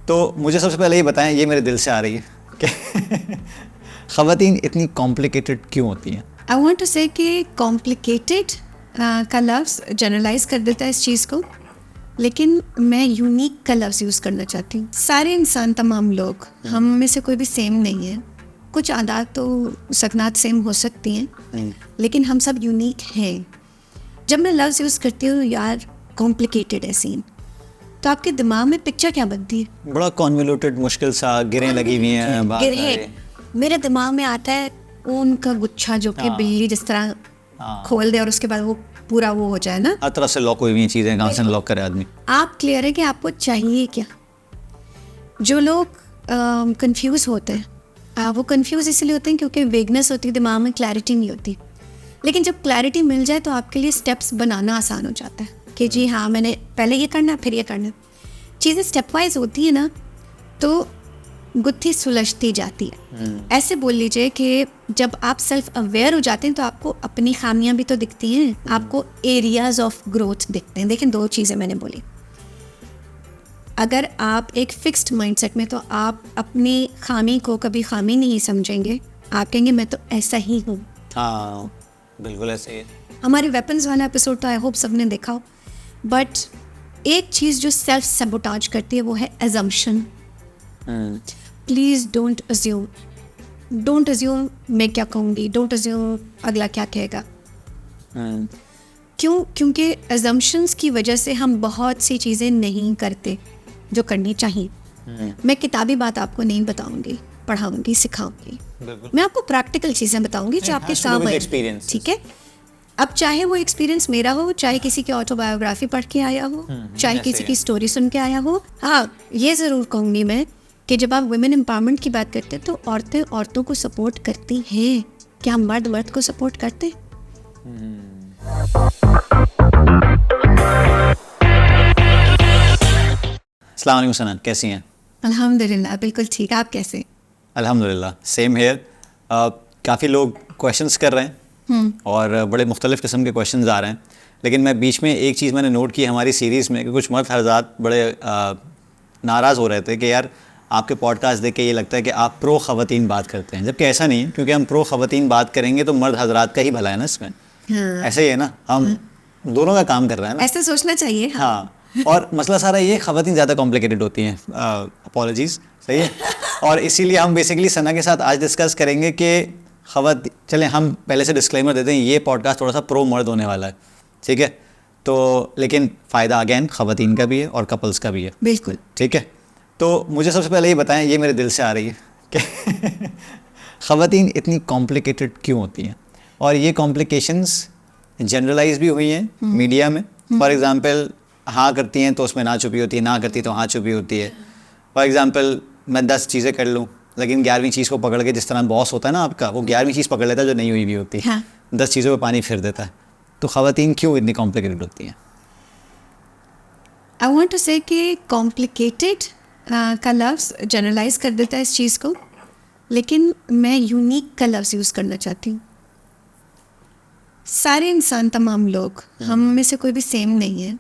तो मुझे सबसे पहले ये बताएं, ये मेरे दिल से आ रही है कि ख़वातीन इतनी कॉम्प्लिकेटेड क्यों होती हैं? आई वॉन्ट टू से कि कॉम्प्लिकेटेड का लफ्ज़ जनरलाइज कर देता है इस चीज़ को, लेकिन मैं यूनिक का लफ्ज़ यूज़ करना चाहती हूँ। सारे इंसान, तमाम लोग, हम में से कोई भी सेम नहीं है। कुछ आदात तो सकनात सेम हो सकती हैं, लेकिन हम सब यूनिक हैं। जब मैं लफ्ज़ यूज़ करती हूँ यार कॉम्प्लिकेटेड है सीन, तो आपके दिमाग में पिक्चर क्या बनती है? बड़ा कॉन्वोल्यूटेड, मुश्किल सा, गिरें लगी हुई हैं, गिरहें। मेरे दिमाग में आता है ऊन का गुच्छा जो कि बिल्ली जिस तरह खोल दे और उसके बाद वो पूरा वो हो जाए ना, हर तरफ से लॉक हुई हुई चीज़ें, कहाँ से लॉक करे आदमी। आप क्लियर है कि आपको चाहिए क्या? जो लोग कंफ्यूज होते हैं, वो कंफ्यूज इसलिए होते हैं क्योंकि वेगनेस होती है दिमाग में, क्लैरिटी नहीं होती। लेकिन जब क्लैरिटी मिल जाए तो आपके लिए स्टेप्स बनाना आसान हो जाता है कि जी हाँ, मैंने पहले ये करना फिर ये करना। चीज़ें स्टेप वाइज होती है ना, तो गुत्थी सुलझती जाती है। ऐसे बोल लीजिए कि जब आप सेल्फ अवेयर हो जाते हैं तो आपको अपनी खामियां भी तो दिखती हैं, आपको एरियाज ऑफ ग्रोथ दिखते हैं। देखें, दो चीज़ें मैंने बोली। अगर आप एक फिक्स्ड माइंडसेट में, तो आप अपनी खामी को कभी खामी नहीं समझेंगे, आप कहेंगे मैं तो ऐसा ही हूँ। हाँ, बिल्कुल ऐसे ही है। हमारे वेपन्स वाला एपिसोड तो आई होप सबने देखा हो। बट एक चीज़ जो सेल्फ सबोटाज करती है वो है एजम्पशन। प्लीज़ डोंट अज्यूम मैं क्या कहूँगी, डोंट अज्यूम अगला क्या कहेगा। क्यों? क्योंकि एजम्पशंस की वजह से हम बहुत सी चीज़ें नहीं करते जो करनी चाहिए। मैं किताबी बात आपको नहीं बताऊंगी, पढ़ाऊंगी, सिखाऊंगी। मैं आपको प्रैक्टिकल चीज़ें बताऊंगी जो आपके काम आए। ठीक है? अब चाहे वो एक्सपीरियंस मेरा हो, चाहे किसी की ऑटोबायोग्राफी पढ़ के आया हो, चाहे किसी की स्टोरी सुन के आया हो। हाँ, ये ज़रूर कहूँगी मैं कि जब आप वुमेन एम्पावरमेंट की बात करते हैं तो औरतें औरतों को सपोर्ट करती हैं। क्या मर्द मर्द को सपोर्ट करते? अस्सलाम वालेकुम सनन, कैसी हैं? अल्हम्दुलिल्लाह, बिल्कुल ठीक। आप कैसे? अल्हम्दुलिल्लाह, सेम हेयर। काफ़ी लोग क्वेश्चंस कर रहे हैं और बड़े मुख्तलिफ़ किस्म के क्वेश्चंस आ रहे हैं, लेकिन मैं बीच में एक चीज़ मैंने नोट की हमारी सीरीज़ में कि कुछ मर्द हज़रात बड़े नाराज़ हो रहे थे कि यार आपके पॉडकास्ट देख के ये लगता है कि आप प्रो ख़वातीन बात करते हैं, जबकि ऐसा नहीं है। क्योंकि हम प्रो ख़वातीन बात करेंगे तो मर्द हज़रात का ही भला है ना इसमें। हाँ। ऐसे ही है ना, हम दोनों का काम कर रहे हैं ना, ऐसा सोचना चाहिए। हाँ। और मसला सारा ये, ख़वातीन ज़्यादा कॉम्प्लिकेटेड होती हैं। अपॉलॉजीज़, सही है। और इसीलिए हम बेसिकली सना के साथ आज डिस्कस करेंगे कि चलें हम पहले से डिस्क्लेमर देते हैं, ये पॉडकास्ट थोड़ा सा प्रो मर्द होने वाला है, ठीक है? तो लेकिन फ़ायदा अगेन ख़वातीन का भी है और कपल्स का भी है। बिल्कुल ठीक है। तो मुझे सबसे पहले ये बताएं, ये मेरे दिल से आ रही है कि ख़वातीन इतनी कॉम्प्लिकेटेड क्यों होती हैं? और ये कॉम्प्लिकेशंस जनरलाइज भी हुई हैं मीडिया में। फॉर एग्ज़ाम्पल, हाँ करती हैं तो उसमें ना छुपी होती है, ना करती तो हाँ छुपी होती है। फॉर एग्ज़ाम्पल, मैं 10 चीज़ें कर लूँ लेकिन 11वीं चीज़ को पकड़ के, जिस तरह बॉस होता है ना आपका, वो 11वीं चीज़ पकड़ लेता है जो नहीं हुई भी होती। हाँ। 10 चीज़ों पे पानी फिर देता है। तो ख़वातीन क्यों इतनी कॉम्प्लिकेटेड होती हैं? आई वॉन्ट टू से कि कॉम्प्लिकेटेड का लफ्ज़ जनरलाइज कर देता है इस चीज़ को, लेकिन मैं यूनिक का लफ्ज़ यूज़ करना चाहती हूँ। सारे इंसान, तमाम लोग, हम में से कोई भी सेम नहीं है।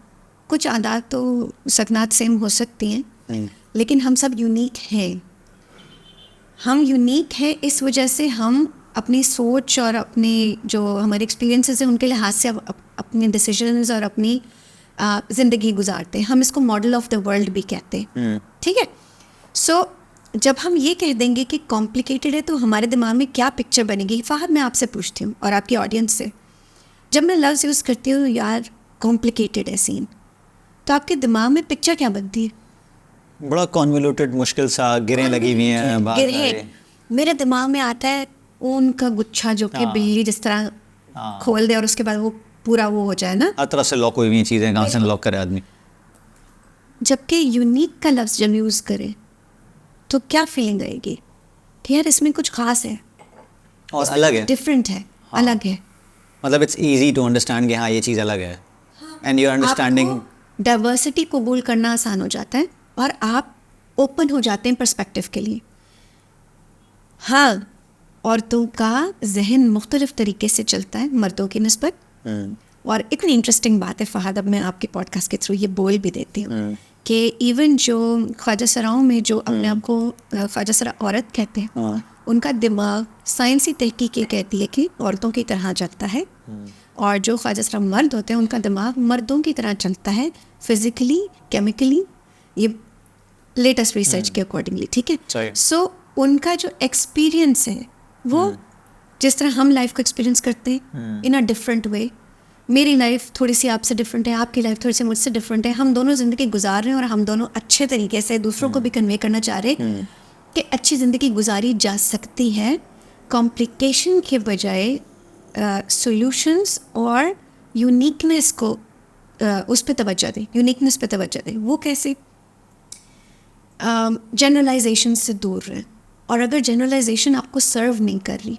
कुछ आदात तो सकनात सेम हो सकती हैं, लेकिन हम सब यूनिक हैं। हम यूनिक हैं इस वजह से हम अपनी सोच और अपने जो हमारे एक्सपीरियंसेस हैं उनके लिहाज से अपने डिसीजंस और अपनी ज़िंदगी गुजारते हैं। हम इसको मॉडल ऑफ द वर्ल्ड भी कहते हैं। ठीक है? सो जब हम ये कह देंगे कि कॉम्प्लिकेटेड है तो हमारे दिमाग में क्या पिक्चर बनेगी? फ़हद, मैं आपसे पूछती हूँ और आपकी ऑडियंस से, जब मैं लफ्ज़ यूज़ करती हूँ यार कॉम्प्लिकेटेड है सीन, तो आपके दिमाग में पिक्चर क्या बनती है? बड़ा कॉन्वोल्यूटेड, मुश्किल सा, गिरें लगी हुई हैं, गिरहें। मेरे दिमाग में आता है ऊन का गुच्छा जो कि बिल्ली जिस तरह खोल दे और उसके बाद वो पूरा वो हो जाए ना, हर तरफ से लॉक हुई हुई चीज़ें, कहाँ से लॉक करे आदमी। जबकि यूनिक का लफ्ज़ जब यूज़ करें तो क्या फीलिंग आएगी कि यार इसमें कुछ खास है और अलग है, डिफरेंट है। हाँ। अलग है, मतलब इट्स इजी टू अंडरस्टैंड कि हाँ ये चीज़ अलग है। एंड यू अंडरस्टैंडिंग, डाइवर्सिटी कबूल करना आसान हो जाता है और आप ओपन हो जाते हैं पर्सपेक्टिव के लिए। हाँ, औरतों का जहन मुख्तलिफ तरीके से चलता है मर्दों की निस्बत। और इतनी इंटरेस्टिंग बात है फ़हद, अब मैं आपके पॉडकास्ट के थ्रू ये बोल भी देती हूँ कि इवन जो ख्वाजा सराओं में जो अपने आप को ख्वाजा सरा औरत कहते हैं, हाँ। उनका दिमाग साइंसी तहकीक ये कहती है कि औरतों की तरह चलता है, और जो ख्वाजा सरा मर्द होते हैं उनका दिमाग मर्दों की तरह चलता है, फिजिकली, केमिकली, ये लेटेस्ट रिसर्च के अकॉर्डिंगली, ठीक है। सही। सो उनका जो एक्सपीरियंस है वो जिस तरह हम लाइफ को एक्सपीरियंस करते हैं इन अ डिफरेंट वे, मेरी लाइफ थोड़ी सी आपसे डिफरेंट है, आपकी लाइफ थोड़ी सी मुझसे डिफरेंट है, हम दोनों ज़िंदगी गुजार रहे हैं और हम दोनों अच्छे तरीके से दूसरों को भी कन्वे करना चाह रहे हैं कि अच्छी ज़िंदगी गुजारी जा सकती है कॉम्प्लिकेशन के बजाय सॉल्यूशंस और यूनिकनेस को उस पर तवज्जो दें, यूनिकनेस पे तवज्जो दें। वो कैसे? जनरलाइजेशन से दूर रहें, और अगर जनरलाइजेशन आपको सर्व नहीं कर रही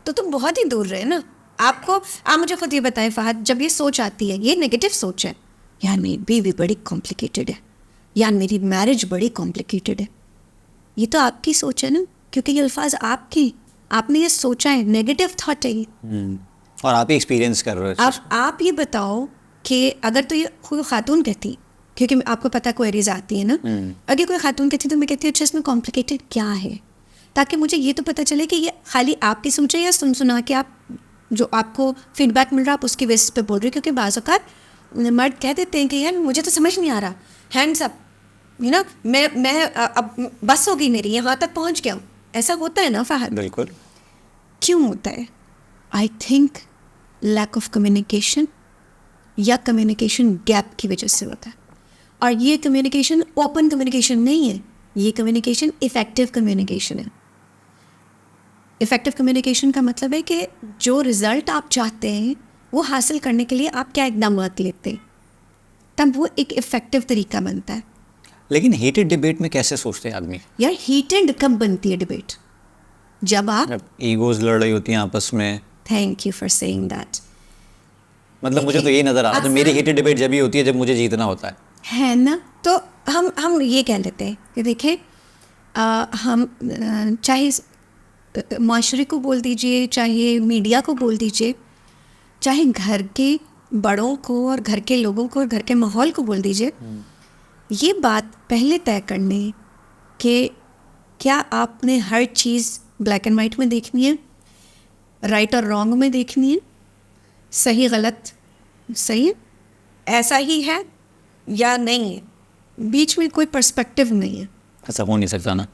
तो तुम बहुत ही दूर रहे ना। आप मुझे खुद ये बताएं फहद, जब ये सोच आती है, ये नेगेटिव सोच है, यार मेरी बीवी बड़ी कॉम्प्लिकेटेड है, यार मेरी मैरिज बड़ी कॉम्प्लिकेटेड है, ये तो आपकी सोच है ना, क्योंकि ये अल्फाज आपने ये सोचा है, नेगेटिव थॉट है ये। और आप ही एक्सपीरियंस कर रहे हो। आप ये बताओ कि अगर तो ये कोई खातून कहती, क्योंकि आपको पता क्वेरीज आती है ना, अगर कोई खातून कहती तो मैं कहती अच्छा इसमें कॉम्प्लिकेटेड क्या है, ताकि मुझे ये तो पता चले कि ये खाली आपकी सोच है या सुना के आप जो आपको फीडबैक मिल रहा है आप उसकी बेसिस पे बोल रहे हो। क्योंकि बाज़ औक़ात मर्द कह देते हैं कि यार मुझे तो समझ नहीं आ रहा, हैंड्स अप, यू नो, मैं अब बस हो गई मेरी, यहाँ तक पहुँच गया हूँ। ऐसा होता है ना फहद? बिल्कुल। क्यों होता है? I think lack of communication या कम्युनिकेशन गैप की वजह से होता है। और ये कम्युनिकेशन ओपन कम्युनिकेशन नहीं है, ये कम्युनिकेशन इफ़ेक्टिव कम्युनिकेशन है। इफ़ेक्टिव कम्युनिकेशन का मतलब है कि जो रिज़ल्ट आप चाहते हैं वो हासिल करने के लिए आप क्या इक़दाम लेते हैं, तब वो एक इफ़ेक्टिव तरीका बनता है। लेकिन हीटेड डिबेट में कैसे सोचते हैं आदमी? यार हीटेड कब बनती है डिबेट? जब आप ईगोज लड़ रही होती हैं आपस में। Thank you for saying that. मतलब मुझे तो यही नज़र आ रहा है, मेरी हीटेड डिबेट जब ही होती है जब मुझे जीतना होता है ना। तो हम ये कह लेते हैं कि देखें, हम चाहे माशरे को बोल दीजिए, चाहे मीडिया को बोल दीजिए, चाहे घर के बड़ों को और घर के लोगों को और घर के माहौल को बोल दीजिए, ये बात पहले तय करने कि क्या आपने हर चीज़ ब्लैक एंड वाइट में देखनी है, राइट और रॉन्ग में देखनी है, सही गलत सही है, ऐसा ही है या नहीं है, बीच में कोई पर्सपेक्टिव नहीं है। ऐसा हो नहीं सकता ना,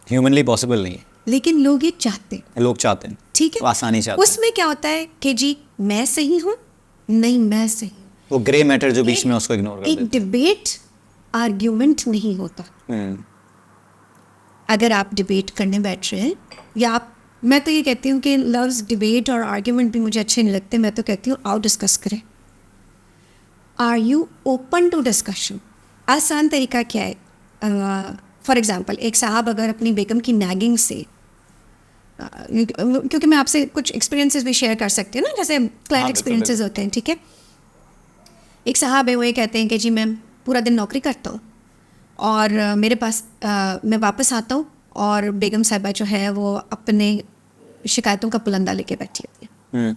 ह्यूमनली पॉसिबल नहीं है। लेकिन लोग ये चाहते हैं, लोग चाहते हैं, ठीक है, वो आसानी चाहते हैं। उसमें क्या होता है कि जी मैं सही हूँ, नहीं मैं सही हूँ, वो ग्रे मैटर जो बीच में उसको इग्नोर कर एक देते डिबेट आर्ग्यूमेंट नहीं होता। हैं। अगर आप डिबेट करने बैठ रहे हैं, या आप, मैं तो ये कहती हूँ कि लव्स डिबेट और आर्ग्यूमेंट भी मुझे अच्छे नहीं लगते, मैं तो कहती हूँ आओ डिस्कस करें। Are you open to discussion? आसान तरीका क्या है? फॉर एग्ज़ाम्पल, एक साहब अगर अपनी बेगम की नैगिंग से, क्योंकि मैं आपसे कुछ एक्सपीरियंसेस भी शेयर कर सकती हूँ ना, जैसे क्लाइंट एक्सपीरियंसेस होते हैं, ठीक है। एक साहब है, वो ये कहते हैं कि जी मैं पूरा दिन नौकरी करता हूँ और मेरे पास मैं वापस आता हूँ और बेगम साहिबा जो है वो अपने शिकायतों का पुलंदा लेके बैठी होती है।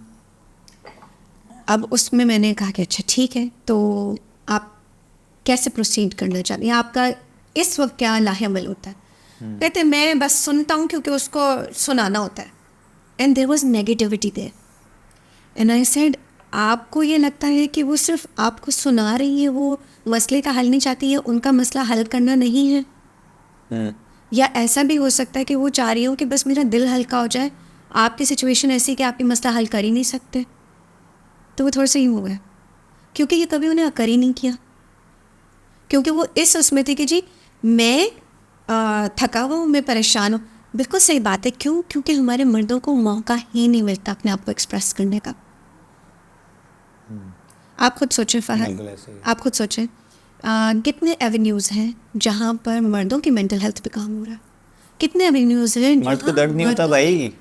अब उसमें मैंने कहा कि अच्छा ठीक है, तो आप कैसे प्रोसीड करना चाहते हैं, आपका इस वक्त क्या लाहेअमल होता है? कहते मैं बस सुनता हूँ क्योंकि उसको सुनाना होता है। And there was negativity there and I said आपको ये लगता है कि वो सिर्फ आपको सुना रही है, वो मसले का हल नहीं चाहती है, उनका मसला हल करना नहीं है। या ऐसा भी हो सकता है कि वो चाह रही हो कि बस मेरा दिल हल्का हो जाए, आपकी सिचुएशन ऐसी कि आपकी मसला हल कर ही नहीं सकते, तो वो थोड़ा सा ही हो गया, क्योंकि ये कभी उन्हें कर ही नहीं किया, क्योंकि वो इस उसमें थी कि जी मैं थका हुआ हूँ, मैं परेशान हूँ। बिल्कुल सही बात है। क्यों? क्योंकि हमारे मर्दों को मौका ही नहीं मिलता अपने आप को एक्सप्रेस करने का। आप खुद सोचें फहद, आप खुद सोचें कितने एवेन्यूज़ हैं जहाँ पर मर्दों की मेंटल हेल्थ पे काम हो रहा है, कितने एवेन्यूज़ हैं। मर्द को दर्द नहीं होता भाई,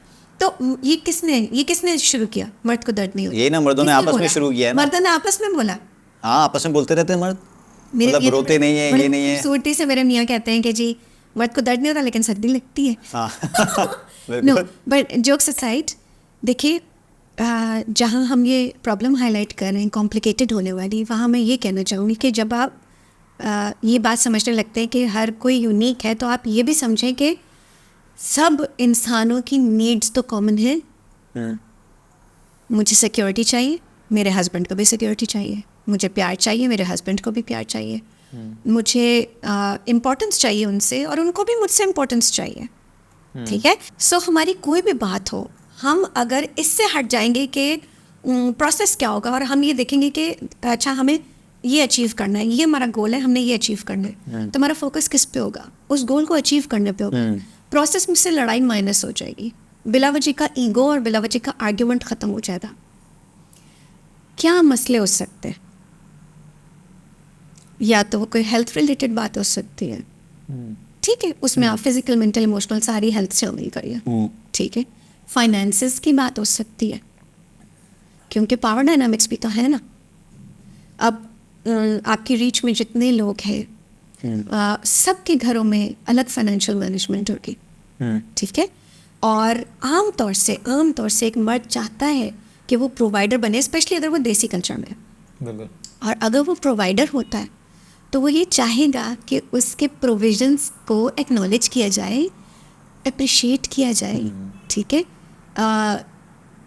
तो ये किसने शुरू किया? मर्द को दर्द नहीं होता, ये ना मर्दों ने आपस में शुरू किया है ना। मर्दों ने आपस में बोला, हाँ आपस में बोलते रहते हैं मर्द, मतलब रोते नहीं है, ये नहीं है। खूबसूरती से मेरे मियाँ कहते हैं कि जी मर्द को दर्द नहीं होता लेकिन सर्दी लगती है। नो, बट जोक्स असाइड, देखिए जहाँ हम ये प्रॉब्लम हाईलाइट कर रहे हैं कॉम्प्लिकेटेड होने वाली, वहाँ मैं ये कहना चाहूँगी कि जब आप ये बात समझने लगते हैं कि हर कोई यूनिक है, तो आप ये भी समझें कि सब इंसानों की नीड्स तो कॉमन है। मुझे सिक्योरिटी चाहिए, मेरे हस्बैंड को भी सिक्योरिटी चाहिए, मुझे प्यार चाहिए, मेरे हस्बैंड को भी प्यार चाहिए, मुझे इम्पोर्टेंस चाहिए उनसे और उनको भी मुझसे इम्पोर्टेंस चाहिए। ठीक है, सो हमारी कोई भी बात हो, हम अगर इससे हट जाएंगे कि प्रोसेस क्या होगा और हम ये देखेंगे कि अच्छा हमें ये अचीव करना है, ये हमारा गोल है, हमने ये अचीव करना है, तो हमारा फोकस किस पे होगा? उस गोल को अचीव करने पे होगा। प्रोसेस में से लड़ाई माइनस हो जाएगी, बिला वजह का ईगो और बिला वजह का आर्ग्यूमेंट ख़त्म हो जाएगा। क्या मसले हो सकते हैं? या तो वो कोई हेल्थ रिलेटेड बात हो सकती है, ठीक है, उसमें आप फिजिकल, मेंटल, इमोशनल सारी हेल्थ शामिल करिए, ठीक है। फाइनेंसेस की बात हो सकती है, क्योंकि पावर डायनामिक्स भी तो है ना। अब आपकी रीच में जितने लोग हैं, सबके घरों में अलग फाइनेंशियल मैनेजमेंट होगी, ठीक है। और आम तौर से एक मर्द चाहता है कि वो प्रोवाइडर बने, स्पेशली अगर वो देसी कल्चर में। बिल्कुल। और अगर वो प्रोवाइडर होता है तो वो ये चाहेगा कि उसके प्रोविजंस को एक्नॉलेज किया जाए, अप्रिशिएट किया जाए, ठीक है।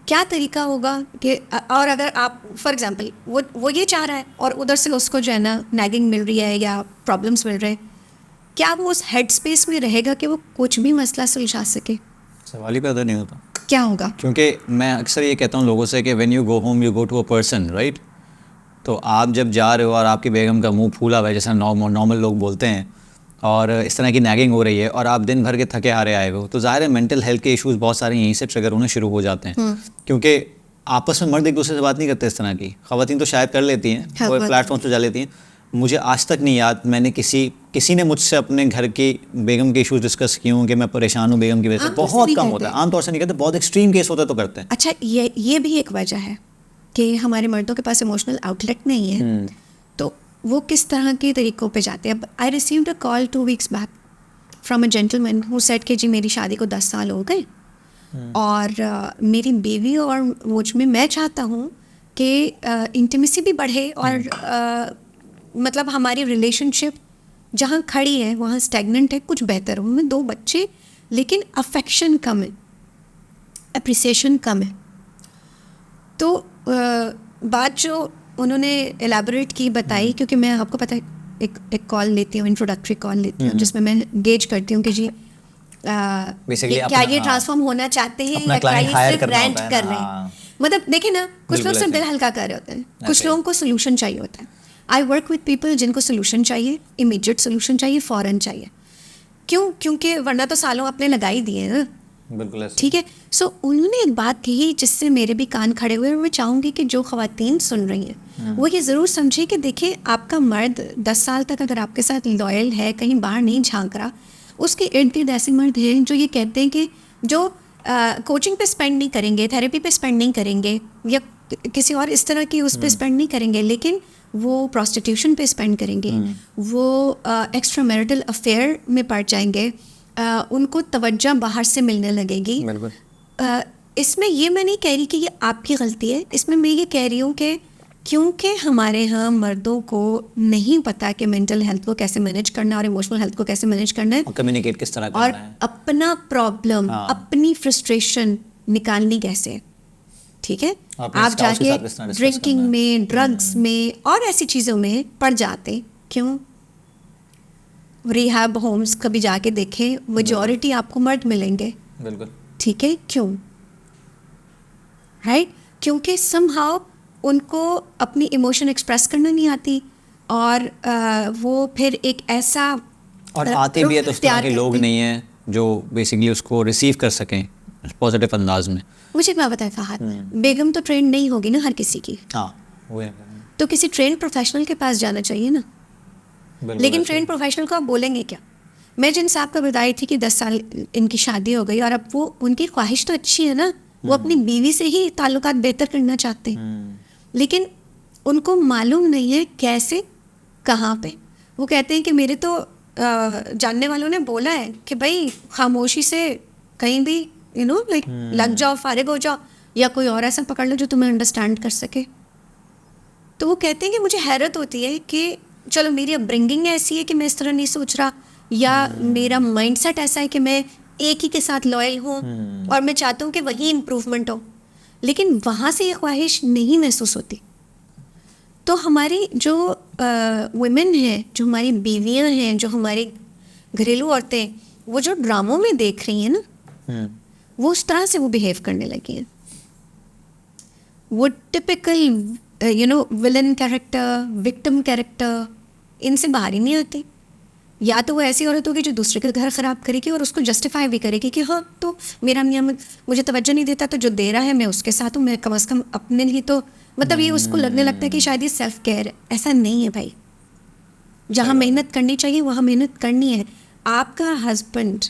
क्या तरीका होगा कि और अगर आप फॉर एग्जांपल वो ये चाह रहा है और उधर से उसको जो है ना नैगिंग मिल रही है या प्रॉब्लम्स मिल रहे हैं, क्या वो उस हेड स्पेस में रहेगा कि वो कुछ भी मसला सुलझा सके? सवाल ही पैदा नहीं होता। क्या होगा? क्योंकि मैं अक्सर ये कहता हूँ लोगों से कि when you go home you go to a person, right. तो आप जब जा रहे हो और आपकी बेगम का मुंह फूला हुआ है, जैसा नॉर्मल लोग बोलते हैं, और इस तरह की नैगिंग हो रही है और आप दिन भर के थके हारे आए हो, तो ज़ाहिर है मेंटल हेल्थ के इश्यूज़ बहुत सारे यहीं से ट्रिगर होने शुरू हो जाते हैं। क्योंकि आपस में मर्द एक दूसरे से बात नहीं करते इस तरह की, ख़वातीन तो शायद कर लेती हैं, वो प्लेटफॉर्म पर जा लेती हैं। मुझे आज तक नहीं याद मैंने किसी ने मुझसे अपने घर की बेगम के इश्यूज़ डिस्कस किए हों कि मैं परेशान हूँ बेगम की वजह से। बहुत कम होता है, आमतौर से नहीं करते, बहुत एक्सट्रीम केस होता है तो करते हैं। अच्छा, ये भी एक वजह है कि हमारे मर्दों के पास इमोशनल आउटलेट नहीं है, तो वो किस तरह के तरीक़ों पे जाते हैं। I received a call 2 weeks back from a gentleman who said कि जी मेरी शादी को 10 साल हो गए और मेरी बेबी और मुझ में मैं चाहता हूँ कि इंटीमेसी भी बढ़े और मतलब हमारी रिलेशनशिप जहाँ खड़ी है वहाँ स्टैग्नेंट है, कुछ बेहतर हो। उनमें 2 बच्चे, लेकिन अफेक्शन कम है, अप्रिसिएशन कम है। तो बात जो उन्होंने एलैबोरेट की बताई, क्योंकि मैं आपको पता है एक कॉल लेती हूँ, इंट्रोडक्टरी कॉल लेती हूँ, जिसमें मैं गेज करती हूँ कि जी क्या ये ट्रांसफॉर्म होना चाहते हैं या क्या ये सिर्फ रेंट कर रहे हैं। मतलब देखिए ना, कुछ लोग सिर्फ दिल हल्का कर रहे होते हैं, कुछ लोगों को सोल्यूशन चाहिए होता है। आई वर्क विद पीपल जिनको सोल्यूशन चाहिए, इमीडिएट सोल्यूशन चाहिए, फ़ौरन चाहिए। क्यों? क्योंकि वरना तो सालों अपने लगा ही दिए हैं ना। बिल्कुल, ठीक है। सो उन्होंने एक बात कही जिससे मेरे भी कान खड़े हुए, और मैं चाहूँगी कि जो ख़वातीन सुन रही हैं वो ये ज़रूर समझे कि देखिए, आपका मर्द 10 साल तक अगर आपके साथ लॉयल है, कहीं बाहर नहीं झांक रहा, उसके इर्द गिर्द ऐसे मर्द हैं जो ये कहते हैं कि जो कोचिंग पे स्पेंड नहीं करेंगे, थेरेपी पे स्पेंड नहीं करेंगे, या किसी और इस तरह की उस पर स्पेंड नहीं करेंगे, लेकिन वो प्रोस्टिट्यूशन पे स्पेंड करेंगे, वो एक्स्ट्रा मैरिटल अफेयर में पड़ जाएंगे, उनको तवज्जो बाहर से मिलने लगेगी। इसमें ये मैं नहीं कह रही कि ये आपकी गलती है, इसमें मैं ये कह रही हूँ कि क्योंकि हमारे यहाँ मर्दों को नहीं पता कि मेंटल हेल्थ को कैसे मैनेज करना है और इमोशनल हेल्थ को कैसे मैनेज करना है, कम्युनिकेट किस तरह करना और है, अपना प्रॉब्लम, अपनी फ्रस्ट्रेशन निकालनी कैसे। ठीक है, आप जाके ड्रिंकिंग में, ड्रग्स में और ऐसी चीज़ों में पड़ जाते। क्यों? रिहैब होम्स कभी जाके देखें, मेजॉरिटी आपको मर्द मिलेंगे। बिल्कुल। ठीक है, क्यों? राइट, क्योंकि समहाउ उनको अपनी इमोशन एक्सप्रेस करना नहीं आती, और वो फिर एक ऐसा और आते भी है तो उस तरह के लोग नहीं हैं जो बेसिकली उसको रिसीव कर सकें पॉजिटिव अंदाज में। मुझे क्या बताया फहद, बेगम तो ट्रेन नहीं होगी ना हर किसी की। हाँ, वो है। तो किसी ट्रेन प्रोफेशनल के पास जाना चाहिए ना। लेकिन ट्रेन प्रोफेशनल को आप बोलेंगे क्या? मैं जिन साहब का बताई थी कि 10 साल इनकी शादी हो गई और अब वो, उनकी ख्वाहिश तो अच्छी है ना, वो अपनी बीवी से ही ताल्लुकात बेहतर करना चाहते हैं, लेकिन उनको मालूम नहीं है कैसे, कहाँ पे। वो कहते हैं कि मेरे तो जानने वालों ने बोला है कि भाई खामोशी से कहीं भी लाइक लग जाओ, फारिग हो जाओ, या कोई और ऐसा पकड़ लो जो तुम्हें अंडरस्टैंड कर सके। तो वो कहते हैं कि मुझे हैरत होती है कि चलो मेरी अपब्रिंगिंग ऐसी है कि मैं इस तरह नहीं सोच रहा, या मेरा माइंडसेट ऐसा है कि मैं एक ही के साथ लॉयल हूँ और मैं चाहता हूँ कि वही इम्प्रूवमेंट हो, लेकिन वहाँ से ये ख्वाहिश नहीं महसूस होती। तो हमारी जो वुमेन हैं, जो हमारी बीवियाँ हैं, जो हमारी घरेलू औरतें, वो जो ड्रामों में देख रही हैं ना, वो उस तरह से वो बिहेव करने लगी हैं। वो typical villain character, victim character, इनसे बाहर ही नहीं आती। या तो वो ऐसी औरत होगी जो दूसरे का घर ख़राब करेगी और उसको जस्टिफाई भी करेगी कि हाँ, तो मेरा मियाँ मुझे तवज्जो नहीं देता, तो जो दे रहा है मैं उसके साथ हूँ, मैं कम से कम अपने लिए तो, मतलब ये उसको लगने लगता है कि शायद ये सेल्फ केयर है। ऐसा नहीं है भाई। जहाँ मेहनत करनी चाहिए वहाँ मेहनत करनी है। आपका हस्बैंड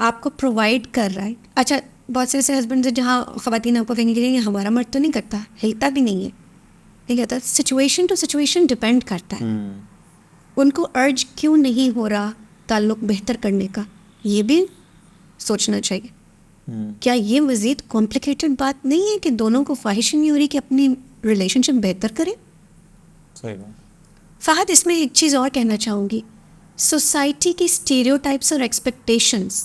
आपको प्रोवाइड कर रहा है। अच्छा, बहुत से ऐसे हस्बैंड हैं जहाँ ख़वातीन आपको कहेंगे कि हमारा मर्द तो नहीं करता, हिलता भी नहीं है, नहीं कहता। सिचुएशन टू सिचुएशन डिपेंड करता है। उनको अर्ज क्यों नहीं हो रहा ताल्लुक़ बेहतर करने का, ये भी सोचना चाहिए। क्या ये मज़ीद कॉम्प्लिकेटेड बात नहीं है कि दोनों को ख्वाहिश नहीं हो रही कि अपनी रिलेशनशिप बेहतर करें? सही बात। फ़हद, इसमें एक चीज़ और कहना चाहूँगी। सोसाइटी की स्टीरियोटाइप्स और एक्सपेक्टेशंस,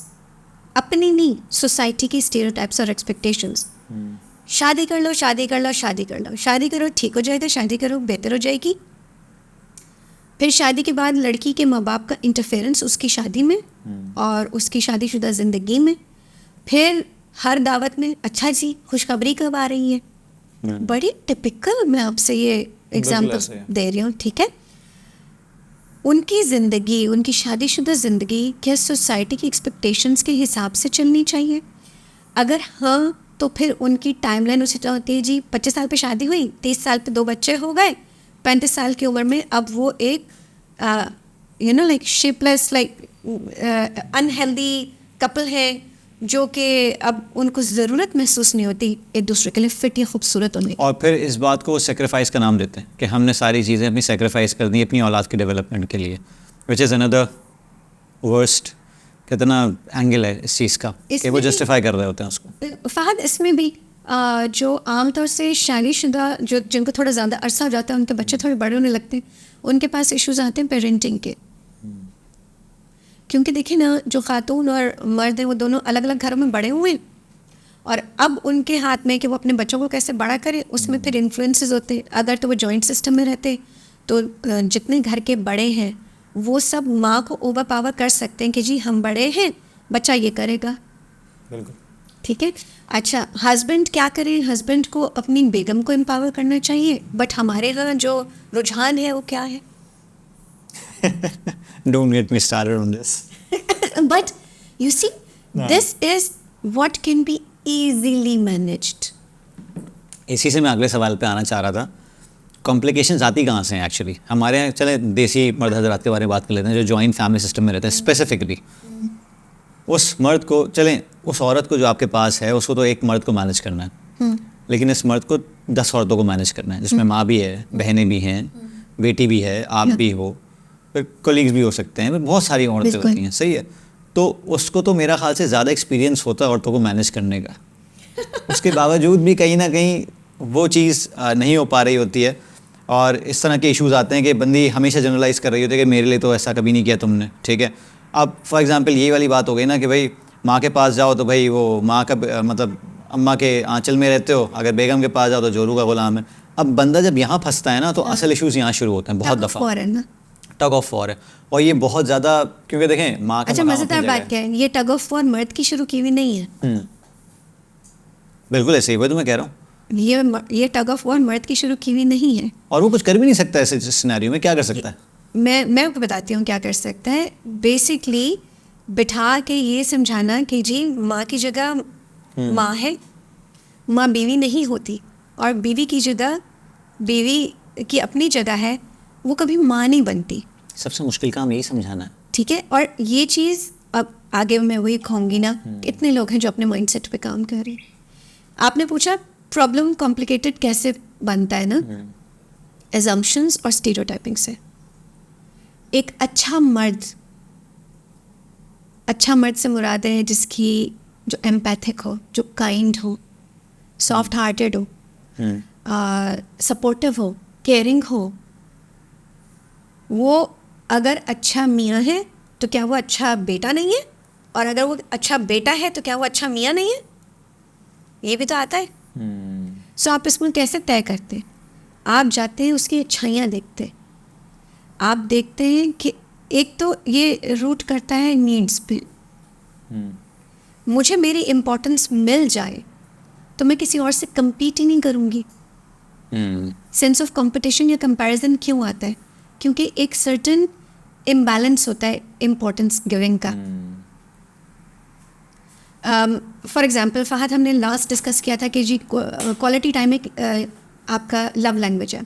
अपनी नहीं, सोसाइटी की स्टीरियोटाइप्स और एक्सपेक्टेशंस। शादी कर लो, शादी कर लो, शादी कर लो, शादी करो ठीक हो जाएगा, शादी करो बेहतर हो जाएगी। फिर शादी के बाद लड़की के माँ बाप का इंटरफेरेंस उसकी शादी में और उसकी शादीशुदा ज़िंदगी में। फिर हर दावत में अच्छा जी खुशखबरी कब आ रही है। बड़ी टिपिकल, मैं आपसे ये एग्जाम्पल दे रही हूँ, ठीक है। उनकी ज़िंदगी, उनकी शादीशुदा ज़िंदगी क्या सोसाइटी की एक्सपेक्टेशंस के हिसाब से चलनी चाहिए? अगर हाँ, तो फिर उनकी टाइमलाइन उसे होती है जी 25 साल पे शादी हुई, 30 साल पे 2 बच्चे हो गए, 35 साल की उम्र में अब वो एक like shapeless, like unhealthy couple है, जो कि अब उनको ज़रूरत महसूस नहीं होती एक दूसरे के लिए फिट या खूबसूरत होने की। और फिर इस बात को सेक्रीफाइस का नाम देते हैं कि हमने सारी चीज़ें अपनी सेक्रीफाइस कर दी अपनी औलाद के डेवलपमेंट के लिए, विच इज़ अनदर वर्स्ट कितना एंगल है इस चीज़ का कि वो जस्टिफाई कर रहे होते हैं उसको। फ़हद, इसमें भी जो आमतौर से शादीशुदा जो जिनको थोड़ा ज़्यादा अरसा हो जाता है, उनके बच्चे थोड़े बड़े होने लगते हैं, उनके पास इश्यूज़ आते हैं पेरेंटिंग के। क्योंकि देखिए ना, जो खातून और मर्द हैं वो दोनों अलग अलग घरों में बड़े हुए हैं, और अब उनके हाथ में कि वो अपने बच्चों को कैसे बड़ा करें, उसमें फिर इन्फ्लुएंसेस होते हैं। अगर तो वो जॉइंट सिस्टम में रहते तो जितने घर के बड़े हैं वो सब माँ को ओवर पावर कर सकते हैं कि जी हम बड़े हैं, बच्चा ये करेगा। बिल्कुल ठीक है। अच्छा, हस्बैंड क्या करें? हस्बैंड को अपनी बेगम को एम्पावर करना चाहिए, बट हमारे यहाँ जो रुझान है वो क्या है? Don't get me started on this. But you see, this is what can be easily managed. इसी से मैं अगले सवाल पे आना चाह रहा था। कॉम्प्लिकेशंस आती कहाँ से हैं एक्चुअली? हमारे यहाँ चले देसी मर्द हजरात के बारे में बात कर लेते हैं जो जॉइंट फैमिली सिस्टम में रहते हैं। स्पेसिफिकली उस मर्द को, चलें उस औरत को जो आपके पास है, उसको तो एक मर्द को मैनेज करना है, लेकिन इस मर्द को 10 औरतों को मैनेज करना है, जिसमें माँ भी है, बहनें भी हैं, बेटी भी है, आप भी हो, फिर कोलीग्स भी हो सकते हैं, बहुत सारी औरतें होती हैं। सही है। तो उसको तो मेरा ख्याल से ज़्यादा एक्सपीरियंस होता है औरतों को मैनेज करने का। उसके बावजूद भी कहीं ना कहीं वो चीज़ नहीं हो पा रही होती है, और इस तरह के इश्यूज़ आते हैं कि बंदी हमेशा जनरलाइज़ कर रही होती है कि मेरे लिए तो ऐसा कभी नहीं किया तुमने। ठीक है। अब फॉर एग्ज़ाम्पल ये वाली बात हो गई ना कि भाई माँ के पास जाओ तो भाई वो माँ का मतलब अम्मा के आंचल में रहते हो, अगर बेगम के पास जाओ तो जोरू का गुलाम है। अब बंदा जब यहाँ फंसता है ना, तो असल इश्यूज़ यहाँ शुरू होते हैं बहुत दफ़ा। टग ऑफ वॉर है, और ये बहुत ज़्यादा, क्योंकि देखें माँ का। अच्छा, मज़ेदार बात क्या है, ये टग ऑफ वॉर मर्द की शुरू की हुई नहीं है। बिल्कुल ऐसे ही, वही तो मैं कह रहा हूँ। ये टग ऑफ वॉर मर्द की शुरू की हुई नहीं है, और वो कुछ कर भी नहीं सकता ऐसे सिनेरियो में। क्या कर सकता है? मैं आपको बताती हूँ क्या कर सकता है। बेसिकली बिठा के ये समझाना कि जी माँ की जगह माँ है, माँ बीवी नहीं होती, और बीवी की जगह बीवी की अपनी जगह है, वो कभी माँ नहीं बनती। सबसे मुश्किल काम यही समझाना है। ठीक है। और ये चीज़ अब आगे मैं वही कहूँगी ना, इतने लोग हैं जो अपने माइंडसेट पे काम कर रहे हैं। आपने पूछा प्रॉब्लम कॉम्प्लिकेटेड कैसे बनता है ना, एजम्पशंस और स्टीरियोटाइपिंग से। एक अच्छा मर्द से मुराद है जिसकी जो एम्पैथिक हो, जो काइंड हो, सॉफ्ट हार्टेड हो, सपोर्टिव हो, केयरिंग हो, वो अगर अच्छा मियाँ है तो क्या वो अच्छा बेटा नहीं है, और अगर वो अच्छा बेटा है तो क्या वो अच्छा मियाँ नहीं है, ये भी तो आता है। सो आप इसमें कैसे तय करते? आप जाते हैं उसकी अच्छाइयाँ देखते, आप देखते हैं कि एक तो ये रूट करता है नीड्स पे। मुझे मेरी इम्पोर्टेंस मिल जाए तो मैं किसी और से compete ही नहीं करूँगी। सेंस ऑफ कंपटीशन या कंपैरिजन क्यों आता है? क्योंकि एक सर्टन इम्बैलेंस होता है इम्पोर्टेंस गिविंग का। फॉर एग्जांपल फहद, हमने लास्ट डिस्कस किया था कि जी क्वालिटी टाइम एक आपका लव लैंग्वेज है।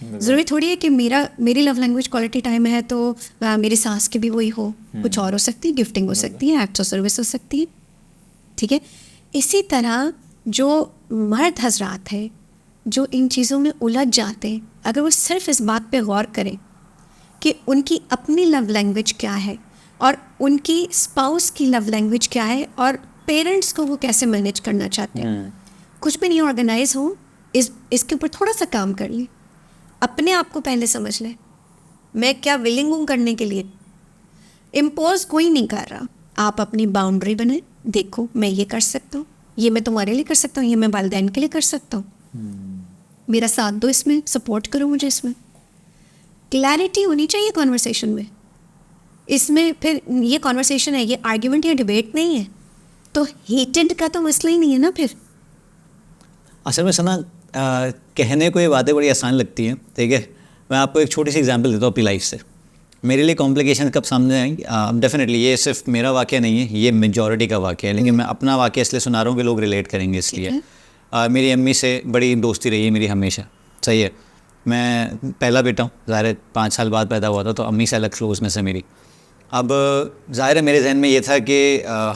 ज़रूरी थोड़ी है कि मेरी लव लैंग्वेज क्वालिटी टाइम है तो मेरी सास की भी वही हो, कुछ और हो सकती है, गिफ्टिंग हो सकती है, एक्ट ऑफ सर्विस हो सकती है, ठीक है। इसी तरह जो मर्द हजरात है जो इन चीज़ों में उलझ जाते हैं, अगर वो सिर्फ इस बात पे गौर करें कि उनकी अपनी लव लैंग्वेज क्या है और उनकी स्पाउस की लव लैंग्वेज क्या है और पेरेंट्स को वो कैसे मैनेज करना चाहते हैं, कुछ भी नहीं ऑर्गेनाइज हो, इसके ऊपर थोड़ा सा काम कर ले, अपने आप को पहले समझ ले, मैं क्या विलिंग हूँ करने के लिए। इम्पोज कोई नहीं कर रहा, आप अपनी बाउंड्री बने, देखो मैं ये कर सकता हूँ, ये मैं तुम्हारे लिए कर सकता हूँ, ये मैं वालिदैन के लिए कर सकता हूँ, मेरा साथ दो इसमें, सपोर्ट करो मुझे इसमें। क्लैरिटी होनी चाहिए कॉन्वर्सेशन में। इसमें फिर ये कॉन्वर्सेशन है, ये आर्ग्यूमेंट या डिबेट नहीं है, तो हेटेड का तो मसला ही नहीं है ना फिर। असल में सना कहने को ये बातें बड़ी आसान लगती हैं, ठीक है। मैं आपको एक छोटी सी एग्जांपल देता हूँ अपनी लाइफ से। मेरे लिए कॉम्प्लिकेशन कब सामने आएंगे, डेफिनेटली ये सिर्फ मेरा वाक़या नहीं है, ये मेजॉरिटी का वाक़या है, लेकिन मैं अपना वाक़या इसलिए सुना रहा हूँ कि लोग रिलेट करेंगे इसलिए। मेरी अम्मी से बड़ी दोस्ती रही है मेरी हमेशा, सही है। मैं पहला बेटा हूँ, ज़ाहिर है 5 साल बाद पैदा हुआ था, तो अम्मी से अलग क्लोजनेस है मेरी। अब ज़ाहिर है मेरे जहन में ये था कि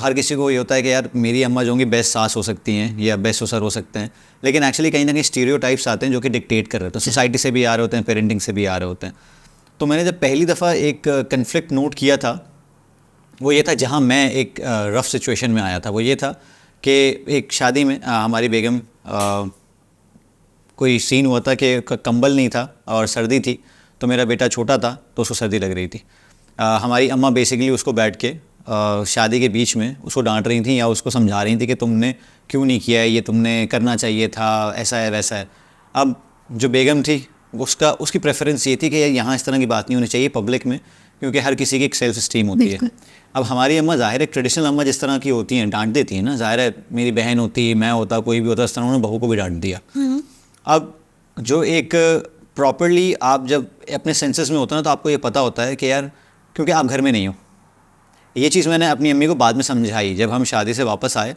हर किसी को ये होता है कि यार मेरी अम्मा जो होंगी बेस्ट सास हो सकती हैं या बेस्ट ससुर हो सकते हैं, लेकिन एक्चुअली कहीं ना कहीं स्टीरियोटाइप्स आते हैं जो कि डिक्टेट कर रहे होते हैं, सोसाइटी से भी आ रहे होते हैं, पेरेंटिंग से भी आ रहे होते हैं। तो मैंने जब पहली दफ़ा एक कन्फ्लिक्ट नोट किया था, वो ये था जहाँ मैं एक रफ़ सिचुएशन में आया था। वो ये था कि एक शादी में हमारी बेगम कोई सीन हुआ था कि कंबल नहीं था और सर्दी थी, तो मेरा बेटा छोटा था तो उसको सर्दी लग रही थी। हमारी अम्मा बेसिकली उसको बैठ के शादी के बीच में उसको डांट रही थी या उसको समझा रही थी कि तुमने क्यों नहीं किया है, ये तुमने करना चाहिए था, ऐसा है वैसा है। अब जो बेगम थी उसकी प्रेफरेंस ये थी कि यहाँ इस तरह की बात नहीं होनी चाहिए पब्लिक में, क्योंकि हर किसी की एक सेल्फ स्टीम होती है। अब हमारी अम्मा ज़ाहिर है ट्रेडिशनल अम्मा जिस तरह की होती हैं डांट देती हैं ना, ज़ाहिर है मेरी बहन होती, मैं होता, कोई भी होता, इस तरह उन्होंने बहू को भी डांट दिया। अब जो एक प्रॉपरली आप जब अपने सेंसेस में होता है ना, तो आपको ये पता होता है कि यार क्योंकि आप घर में नहीं हो। ये चीज़ मैंने अपनी अम्मी को बाद में समझाई, जब हम शादी से वापस आए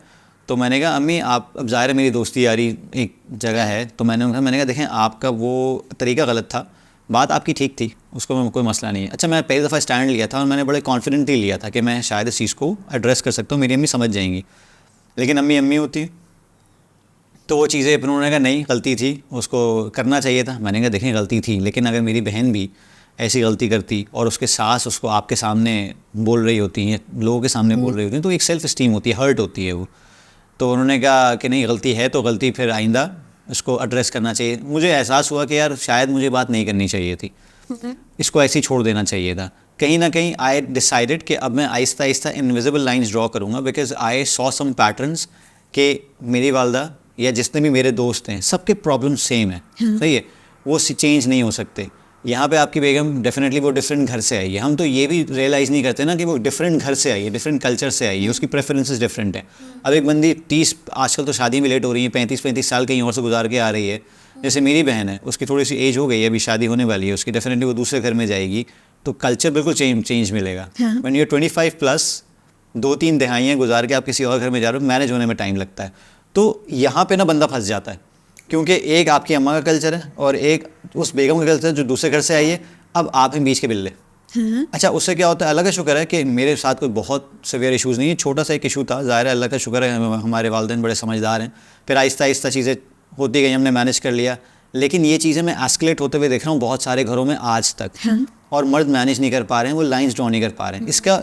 तो मैंने कहा अम्मी आप, अब ज़ाहिर है मेरी दोस्ती यारी एक जगह है, तो मैंने कहा देखें आपका वो तरीका गलत था, बात आपकी ठीक थी, उसको में कोई मसला नहीं है। अच्छा, मैं पहली दफ़ा स्टैंड लिया था और मैंने बड़े कॉन्फिडेंटली लिया था कि मैं शायद इस चीज़ को एड्रेस कर सकता हूँ, मेरी अम्मी समझ जाएंगी। लेकिन अम्मी होती तो वो चीज़ें फिर उन्होंने कहा नहीं गलती थी, उसको करना चाहिए था। मैंने कहा देखें गलती थी, लेकिन अगर मेरी बहन भी ऐसी गलती करती और उसके सास उसको आपके सामने बोल रही होती हैं, लोगों के सामने बोल रही होती हैं, तो एक सेल्फ स्टीम होती है, हर्ट होती है वो। तो उन्होंने कहा कि नहीं गलती है तो गलती फिर आइंदा उसको एड्रेस करना चाहिए। मुझे एहसास हुआ कि यार शायद मुझे बात नहीं करनी चाहिए थी, इसको ऐसे ही छोड़ देना चाहिए था। कहीं ना कहीं आई डिसाइडेड कि अब मैं आहिस्ता आहिस्ता इनविजिबल लाइंस ड्रॉ करूँगा, because I saw some patterns कि मेरी वालदा या जितने भी मेरे दोस्त हैं सबके प्रॉब्लम सेम है, सही है, वो चेंज नहीं हो सकते। यहाँ पे आपकी बेगम डेफिनेटली वो डिफरेंट घर से आई है, हम तो ये भी रियलाइज़ नहीं करते ना कि वो डिफरेंट घर से आई है, डिफरेंट कल्चर से आई है, उसकी प्रेफरेंसेस डिफरेंट है। अब एक बंदी 30, आजकल तो शादी में लेट हो रही है, 35 साल कहीं और से गुजार के आ रही है, जैसे मेरी बहन है, उसकी थोड़ी सी एज हो गई है, अभी शादी होने वाली है उसकी, डेफिनेटली वो दूसरे घर में जाएगी तो कल्चर बिल्कुल चेंज मिलेगा। व्हेन यू आर 25+, 2-3 दहाइयाँ गुजार के आप किसी और घर में जा रहे हो, मैनेज होने में टाइम लगता है। तो यहाँ पे ना बंदा फंस जाता है, क्योंकि एक आपकी अम्मा का कल्चर है और एक उस बेगम का कल्चर जो दूसरे घर से आई है। अब आप हैं बीच के बिल्ले। अच्छा, उससे क्या होता है, अल्लाह का शुक्र है कि मेरे साथ कोई बहुत सीवियर इशूज़ नहीं है, छोटा सा एक इशू था, ज़ाहिर है अल्लाह का शुक्र है हमारे वालिदैन बड़े समझदार हैं, फिर आहिस्ता आहिस्ता चीज़ें होती गई, हमने मैनेज कर लिया। लेकिन ये चीज़ें मैं एस्केलेट होते हुए देख रहा हूँ बहुत सारे घरों में आज तक, और मर्द मैनेज नहीं कर पा रहे हैं, वो लाइन्स ड्रॉ नहीं कर पा रहे हैं। इसका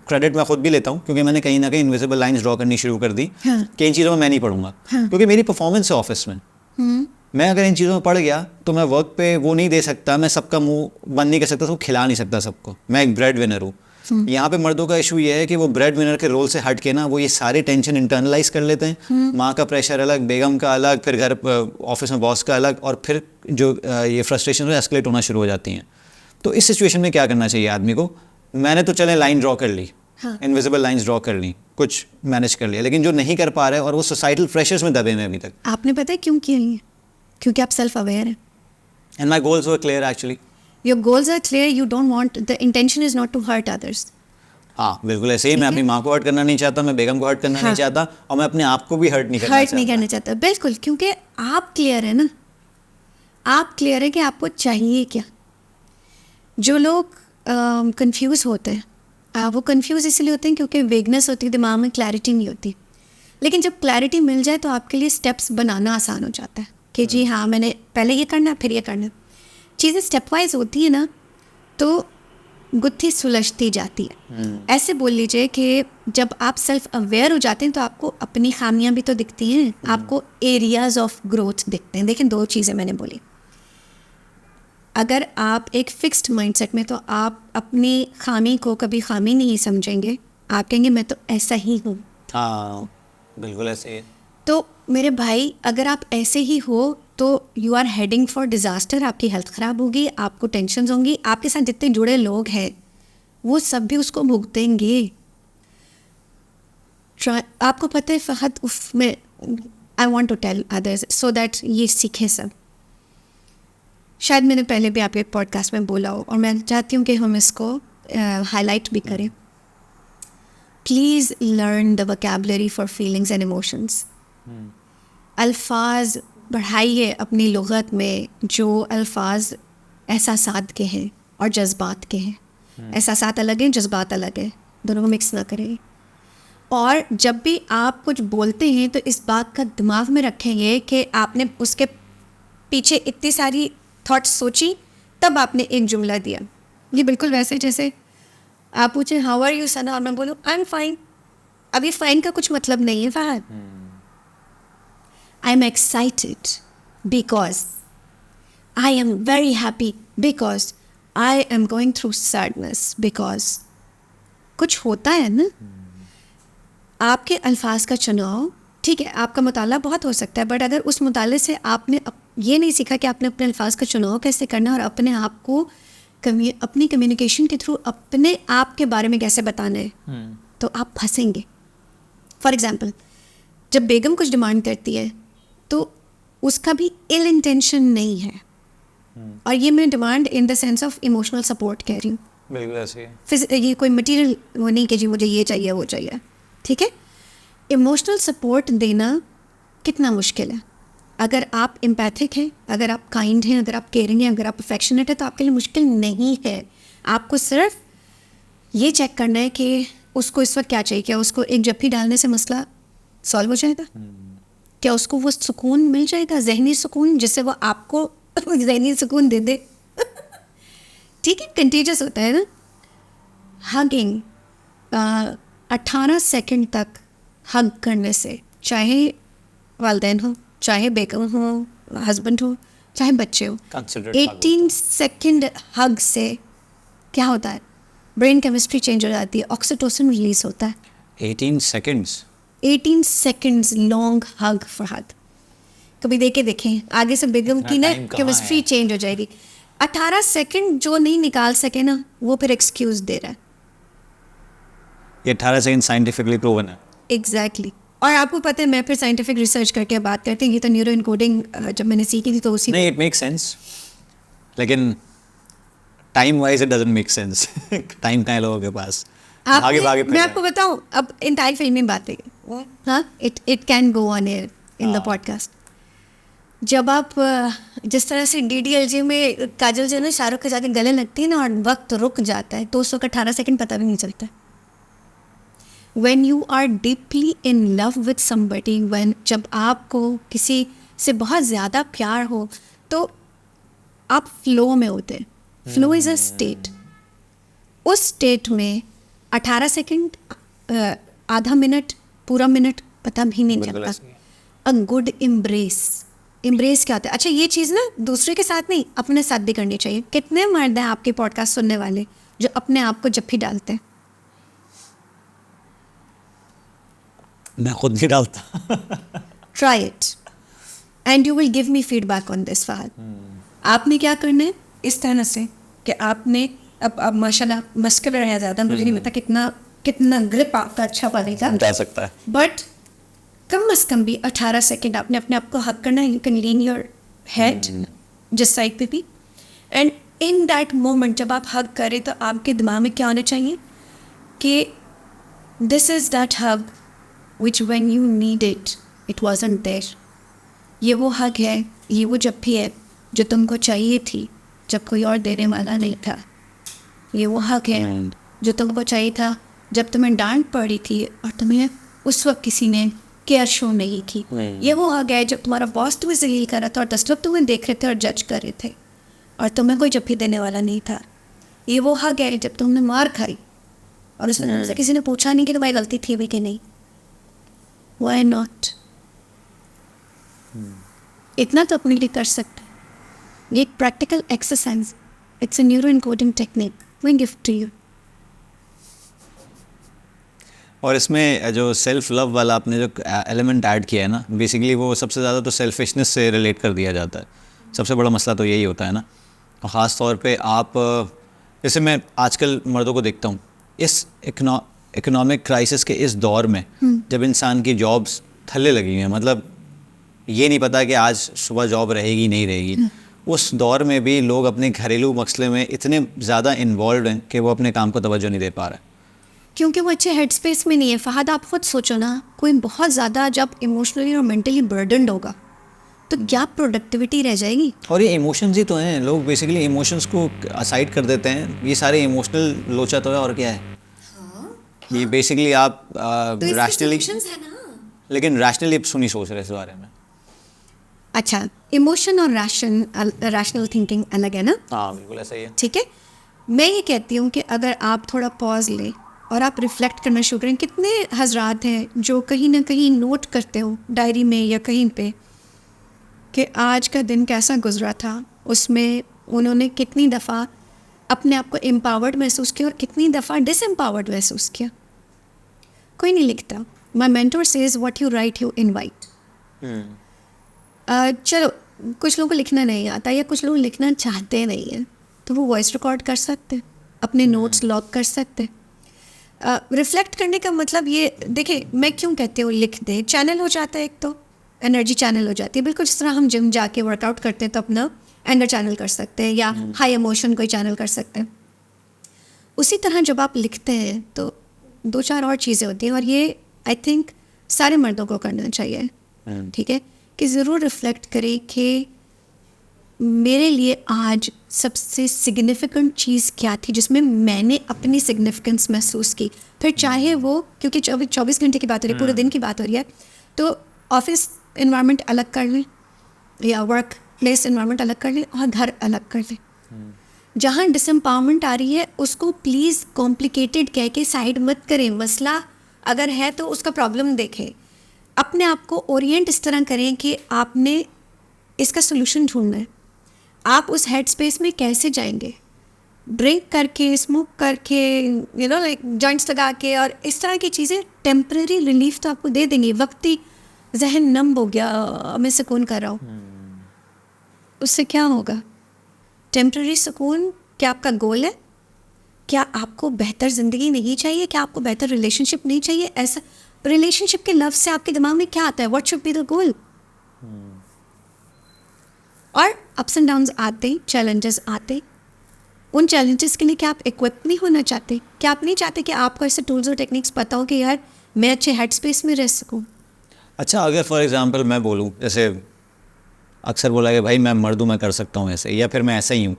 क्रेडिट मैं खुद भी लेता हूँ, क्योंकि मैंने कहीं ना कहीं इनविजिबल लाइन्स ड्रॉ करनी शुरू कर दी कि इन चीज़ों में मैं नहीं पढ़ूंगा, क्योंकि मेरी परफॉर्मेंस है ऑफिस में, मैं अगर इन चीज़ों में पड़ गया तो मैं वर्क पे वो नहीं दे सकता, मैं सबका मुंह बंद नहीं कर सकता, सबको खिला नहीं सकता सबको। मैं एक ब्रेड विनर हूँ। यहाँ पे मर्दों का इशू ये है कि वो ब्रेड विनर के रोल से हट के ना वो ये सारे टेंशन इंटरनलाइज कर लेते हैं। माँ का प्रेशर अलग, बेगम का अलग, फिर घर ऑफिस में बॉस का अलग, और फिर जो ये फ्रस्ट्रेशन एस्केलेट होना शुरू हो जाती हैं। तो इस सिचुएशन में क्या करना चाहिए आदमी को? मैंने तो चले लाइन ड्रॉ कर ली, इनविजिबल लाइंस ड्रॉ कर ली, कुछ मैनेज कर लिया, लेकिन जो नहीं कर पा रहे और वो सोसाइटल प्रेशर्स में दबे हैं अभी तक। आपने पता है क्यों किया ये? क्योंकि आप सेल्फ अवेयर हैं। And my goals were clear actually. Your goals are clear, you don't want, the intention is not to hurt others. हाँ बिल्कुल ऐसे ही। मैं अपनी माँ को हर्ट करना नहीं चाहता, मैं बेगम को हर्ट करना नहीं चाहता, और मैं अपने आप को भी हर्ट नहीं करना चाहता। बिल्कुल, क्योंकि आप क्लियर है ना, आप क्लियर है कि आपको चाहिए क्या। जो लोग कंफ्यूज होते हैं वो कंफ्यूज इसलिए होते हैं क्योंकि वेगनेस होती है दिमाग में, क्लैरिटी नहीं होती। लेकिन जब क्लैरिटी मिल जाए तो आपके लिए स्टेप्स बनाना आसान हो जाता है कि जी हाँ मैंने पहले ये करना फिर ये करना। चीज़ें स्टेप वाइज होती है ना तो गुत्थी सुलझती जाती है। ऐसे बोल लीजिए कि जब आप सेल्फ अवेयर हो जाते हैं तो आपको अपनी खामियां भी तो दिखती हैं, आपको एरियाज ऑफ ग्रोथ दिखते हैं। देखिए दो चीज़ें मैंने बोली। अगर आप एक फिक्स्ड माइंडसेट में, तो आप अपनी खामी को कभी खामी नहीं समझेंगे, आप कहेंगे मैं तो ऐसा ही हूँ। हाँ बिल्कुल ऐसे ही। तो मेरे भाई अगर आप ऐसे ही हो तो you are heading for disaster. आपकी हेल्थ ख़राब होगी, आपको टेंशन होंगी, आपके साथ जितने जुड़े लोग हैं वो सब भी उसको भुगतेंगे। आपको पता है फ़हद, मैं I want to tell others so that ये सीखें सब। शायद मैंने पहले भी आपके पॉडकास्ट में बोला हो और मैं चाहती हूँ कि हम इसको हाईलाइट भी करें। Please learn the vocabulary for feelings and emotions. अल्फाज बढ़ाइए अपनी लुग़त में जो अल्फाज एहसासात के हैं और जज्बात के हैं। एहसासात अलग हैं, जज्बात अलग हैं, दोनों को मिक्स ना करें। और जब भी आप कुछ बोलते हैं तो इस बात का दिमाग में रखेंगे कि आपने उसके पीछे इतनी सारी थॉट्स सोची तब आपने एक जुमला दिया। ये बिल्कुल वैसे जैसे आप पूछें हाउ आर यू सना और मैं बोलूँ आई एम फाइन। अभी फाइन का कुछ मतलब नहीं है Fahad. I am excited because I am very happy because I am going through sadness because कुछ होता है ना। आपके अल्फाज का चुनाव, ठीक है, आपका मुताला बहुत हो सकता है, बट अगर उस मुताले से आपने ये नहीं सीखा कि आपने अपने अल्फाज का चुनाव कैसे करना और अपने आप को अपनी कम्युनिकेशन के थ्रू अपने आप के बारे में कैसे बताना है, तो आप फंसेंगे। फॉर एग्ज़ाम्पल, जब बेगम कुछ डिमांड करती है तो उसका भी इल इंटेंशन नहीं है, और ये मैं demand in the sense of emotional support कह रही हूँ। बिल्कुल ऐसे ही। फिर ये कोई मटीरियल वो नहीं कि जी मुझे ये चाहिए वो चाहिए, ठीक है। इमोशनल सपोर्ट देना कितना मुश्किल है। अगर आप एम्पैथिक हैं, अगर आप काइंड हैं, अगर आप केयरिंग हैं, अगर आप अफेक्शनेट है तो आपके लिए मुश्किल नहीं है। आपको सिर्फ ये चेक करना है कि उसको इस वक्त क्या चाहिए। क्या उसको एक जप्पी डालने से मसला सॉल्व हो जाएगा? क्या उसको वो सुकून मिल जाएगा, जहनी सुकून, जिससे वो आपको जहनी सुकून दे दे? ठीक है, कंटेजियस होता है ना। हगिंग 18 सेकंड तक हग करने से, चाहे वालिदैन हो, चाहे बेगम हो, हस्बैंड हो, चाहे बच्चे हो, 18 सेकंड हग से क्या होता है? ब्रेन केमिस्ट्री चेंज हो जाती है, ऑक्सीटोसिन रिलीज होता है। 18 सेकंड्स 18 सेकंड्स लॉन्ग हग फहद। कभी देखें आगे से बेगम की ना केमिस्ट्री चेंज हो जाएगी। 18 सेकंड जो नहीं निकाल सके ना, वो फिर एक्सक्यूज दे रहा है। ये 18 सेकंड साइंटिफिकली प्रूवन है। एग्जैक्टली। और आपको पता है, मैं फिर साइंटिफिक रिसर्च करके बात करती हूँ। ये तो न्यूरो इनकोडिंग जब मैंने सीखी थी तो उसी नहीं, इट मेक्स सेंस, लेकिन time wise it doesn't make sense. Time कहाँ है लोगों के पास? भागे मैं आपको बताऊँ, अब इंटायर फिल्मी बात है। हाँ, it can go on air in the podcast. जब आप जिस तरह से DDLJ में काजल जो है शाहरुख के जाके गले लगती है ना और वक्त रुक जाता है, तो उसको 18 सेकंड पता भी नहीं चलता। When you are deeply in love with somebody, when जब आपको किसी से बहुत ज़्यादा प्यार हो तो आप फ्लो में होते हैं। Flow is a state. उस स्टेट में 18 सेकंड, आधा मिनट, पूरा मिनट पता भी नहीं चलता। अ गुड एम्ब्रेस, एम्ब्रेस क्या होता है? अच्छा, ये चीज़ ना दूसरे के साथ नहीं, अपने साथ भी करनी चाहिए. कितने मर्द हैं आपके पॉडकास्ट सुनने वाले जो अपने आप को जप्फी डालते हैं? मैं खुद नहीं डालता. Try it and you will give me feedback on this. Fahad, आपने क्या करना है इस तरह से कि आपने अब माशाल्लाह मस्कुलर है ज़्यादा, मुझे नहीं पता कितना ग्रिप आपका अच्छा बनेगा, जा सकता है. बट कम से कम भी 18 सेकेंड आपने अपने आप को हक करना है. You can lean your head जिस साइड पे भी, एंड इन दैट मोमेंट जब आप हग करें तो आपके दिमाग में क्या होना चाहिए कि this is that hug which when you need it wasn't there. ये वो हग है, ये वो जप्फी है जो तुमको चाहिए थी जब कोई और देने वाला नहीं था. ये वो हक है जो तुमको चाहिए था जब तुम्हें डांट पड़ी थी और तुम्हें उस वक्त किसी ने केयर शो नहीं की. ये वो हक है जब तुम्हारा बॉस तुम्हें जलील कर रहा था और 10 लोग तुम्हें देख रहे थे और जज कर रहे थे और तुम्हें कोई जप्फी देने वाला नहीं था. ये वो हक है जब तुमने मार खाई और उसमें तुमसे किसी ने पूछा नहीं कि तुम्हारी गलती थी भी कि नहीं. Why not? इतना तो अपने लिए कर सकते हैं. ये एक practical exercise, it's a neuro encoding technique. We gift to you. और इसमें जो सेल्फ लव वाला आपने जो एलिमेंट ऐड किया है ना, बेसिकली वो सबसे ज़्यादा तो सेल्फिशनेस से रिलेट कर दिया जाता है. सबसे बड़ा मसला तो यही होता है ना. और ख़ास तौर पे आप, जैसे मैं आजकल मर्दों को देखता हूँ इस इकोनॉमिक क्राइसिस के इस दौर में, जब इंसान की जॉब्स थल्ले लगी हुई हैं, मतलब ये नहीं पता कि आज सुबह जॉब रहेगी नहीं रहेगी, उस दौर में भी लोग अपने घरेलू मसले में इतने ज़्यादा इन्वॉल्व हैं कि वो अपने काम को तवज्जो नहीं दे पा रहे, क्योंकि वो अच्छे हेड स्पेस में नहीं है. फहद, आप खुद सोचो ना, कोई बहुत ज़्यादा जब इमोशनली और मेंटली बर्डनड होगा तो क्या प्रोडक्टिविटी रह जाएगी. और ये इमोशंस ही तो हैं. लोग बेसिकली इमोशंस को असाइड कर देते हैं. ये सारे इमोशनल लोचा तो है, और क्या है. ये बेसिकली आप रैशनली, लेकिन रैशनली सुनी सोच रहे इस बारे में. अच्छा, इमोशन और रैशनल थिंकिंग अलग है ना. हाँ, बिल्कुल ऐसा ही है. ठीक है, मैं ये कहती हूँ कि अगर आप थोड़ा पॉज लें और आप रिफ्लेक्ट करना शुरू करें. कितने हजरात हैं जो कहीं ना कहीं नोट करते हो डायरी में या कहीं पे कि आज का दिन कैसा गुजरा था, उसमें उन्होंने कितनी दफ़ा अपने आप को एम्पावर्ड महसूस किया और कितनी दफ़ा डिसएम्पावर्ड महसूस किया. कोई नहीं लिखता. My mentor says what you right you invite. चलो, कुछ लोगों को लिखना नहीं आता या कुछ लोग लिखना चाहते नहीं हैं, तो वो वॉइस रिकॉर्ड कर सकते हैं, अपने नोट्स लॉग कर सकते हैं. रिफ्लेक्ट करने का मतलब ये, देखिए मैं क्यों कहती हूँ लिख दे, चैनल हो जाता है. एक तो एनर्जी चैनल हो जाती है, बिल्कुल जिस तरह हम जिम जाके वर्कआउट करते हैं तो अपना एंगर चैनल कर सकते हैं या हाई इमोशन कोई चैनल कर सकते हैं. उसी तरह जब आप लिखते हैं तो 2-4 और चीज़ें होती हैं, और ये आई थिंक सारे मर्दों को करना चाहिए. ठीक है, कि ज़रूर रिफ्लेक्ट करें कि मेरे लिए आज सबसे सिग्निफिकेंट चीज़ क्या थी जिसमें मैंने अपनी सिग्निफिकेंस महसूस की. फिर चाहे वो, क्योंकि 24 घंटे की बात हो रही है, पूरे दिन की बात हो रही है, तो ऑफिस इन्वायरमेंट अलग कर लें या वर्क प्लेस इन्वायरमेंट अलग कर लें और घर अलग कर लें. जहाँ डिसएम्पावरमेंट आ रही है उसको प्लीज़ कॉम्प्लिकेटेड कह के साइड मत करें. मसला अगर है तो उसका प्रॉब्लम देखें. अपने आप को ओरिएंट इस तरह करें कि आपने इसका सोल्यूशन ढूंढना है. आप उस हेड स्पेस में कैसे जाएंगे? ड्रिंक करके, स्मोक करके, यू नो लाइक जॉइंट्स लगा के, और इस तरह की चीज़ें टेम्परेरी रिलीफ तो आपको दे देंगी. वक्ती जहन नम हो गया, मैं सुकून कर रहा हूँ, उससे क्या होगा? टेम्परेरी सुकून क्या आपका गोल है? क्या आपको बेहतर ज़िंदगी नहीं चाहिए? क्या आपको बेहतर रिलेशनशिप नहीं चाहिए? ऐसा रिलेशनशिप के लफ्ज़ से आपके दिमाग में क्या आता है? What should be the goal? और अप्स एंड डाउन्स आते, चैलेंजेस आते, उन चैलेंजेस के लिए क्या आप इक्विप नहीं होना चाहते? क्या आप नहीं चाहते कि आपको ऐसे टूल्स और टेक्निक्स पता हो कि यार मैं अच्छे हेड स्पेस में रह सकूँ? अच्छा, अगर फॉर एग्जांपल मैं बोलूँ, जैसे अक्सर बोला कि भाई मैं मर्द हूँ, मैं कर सकता हूँ ऐसे, या फिर मैं ऐसा ही हूँ,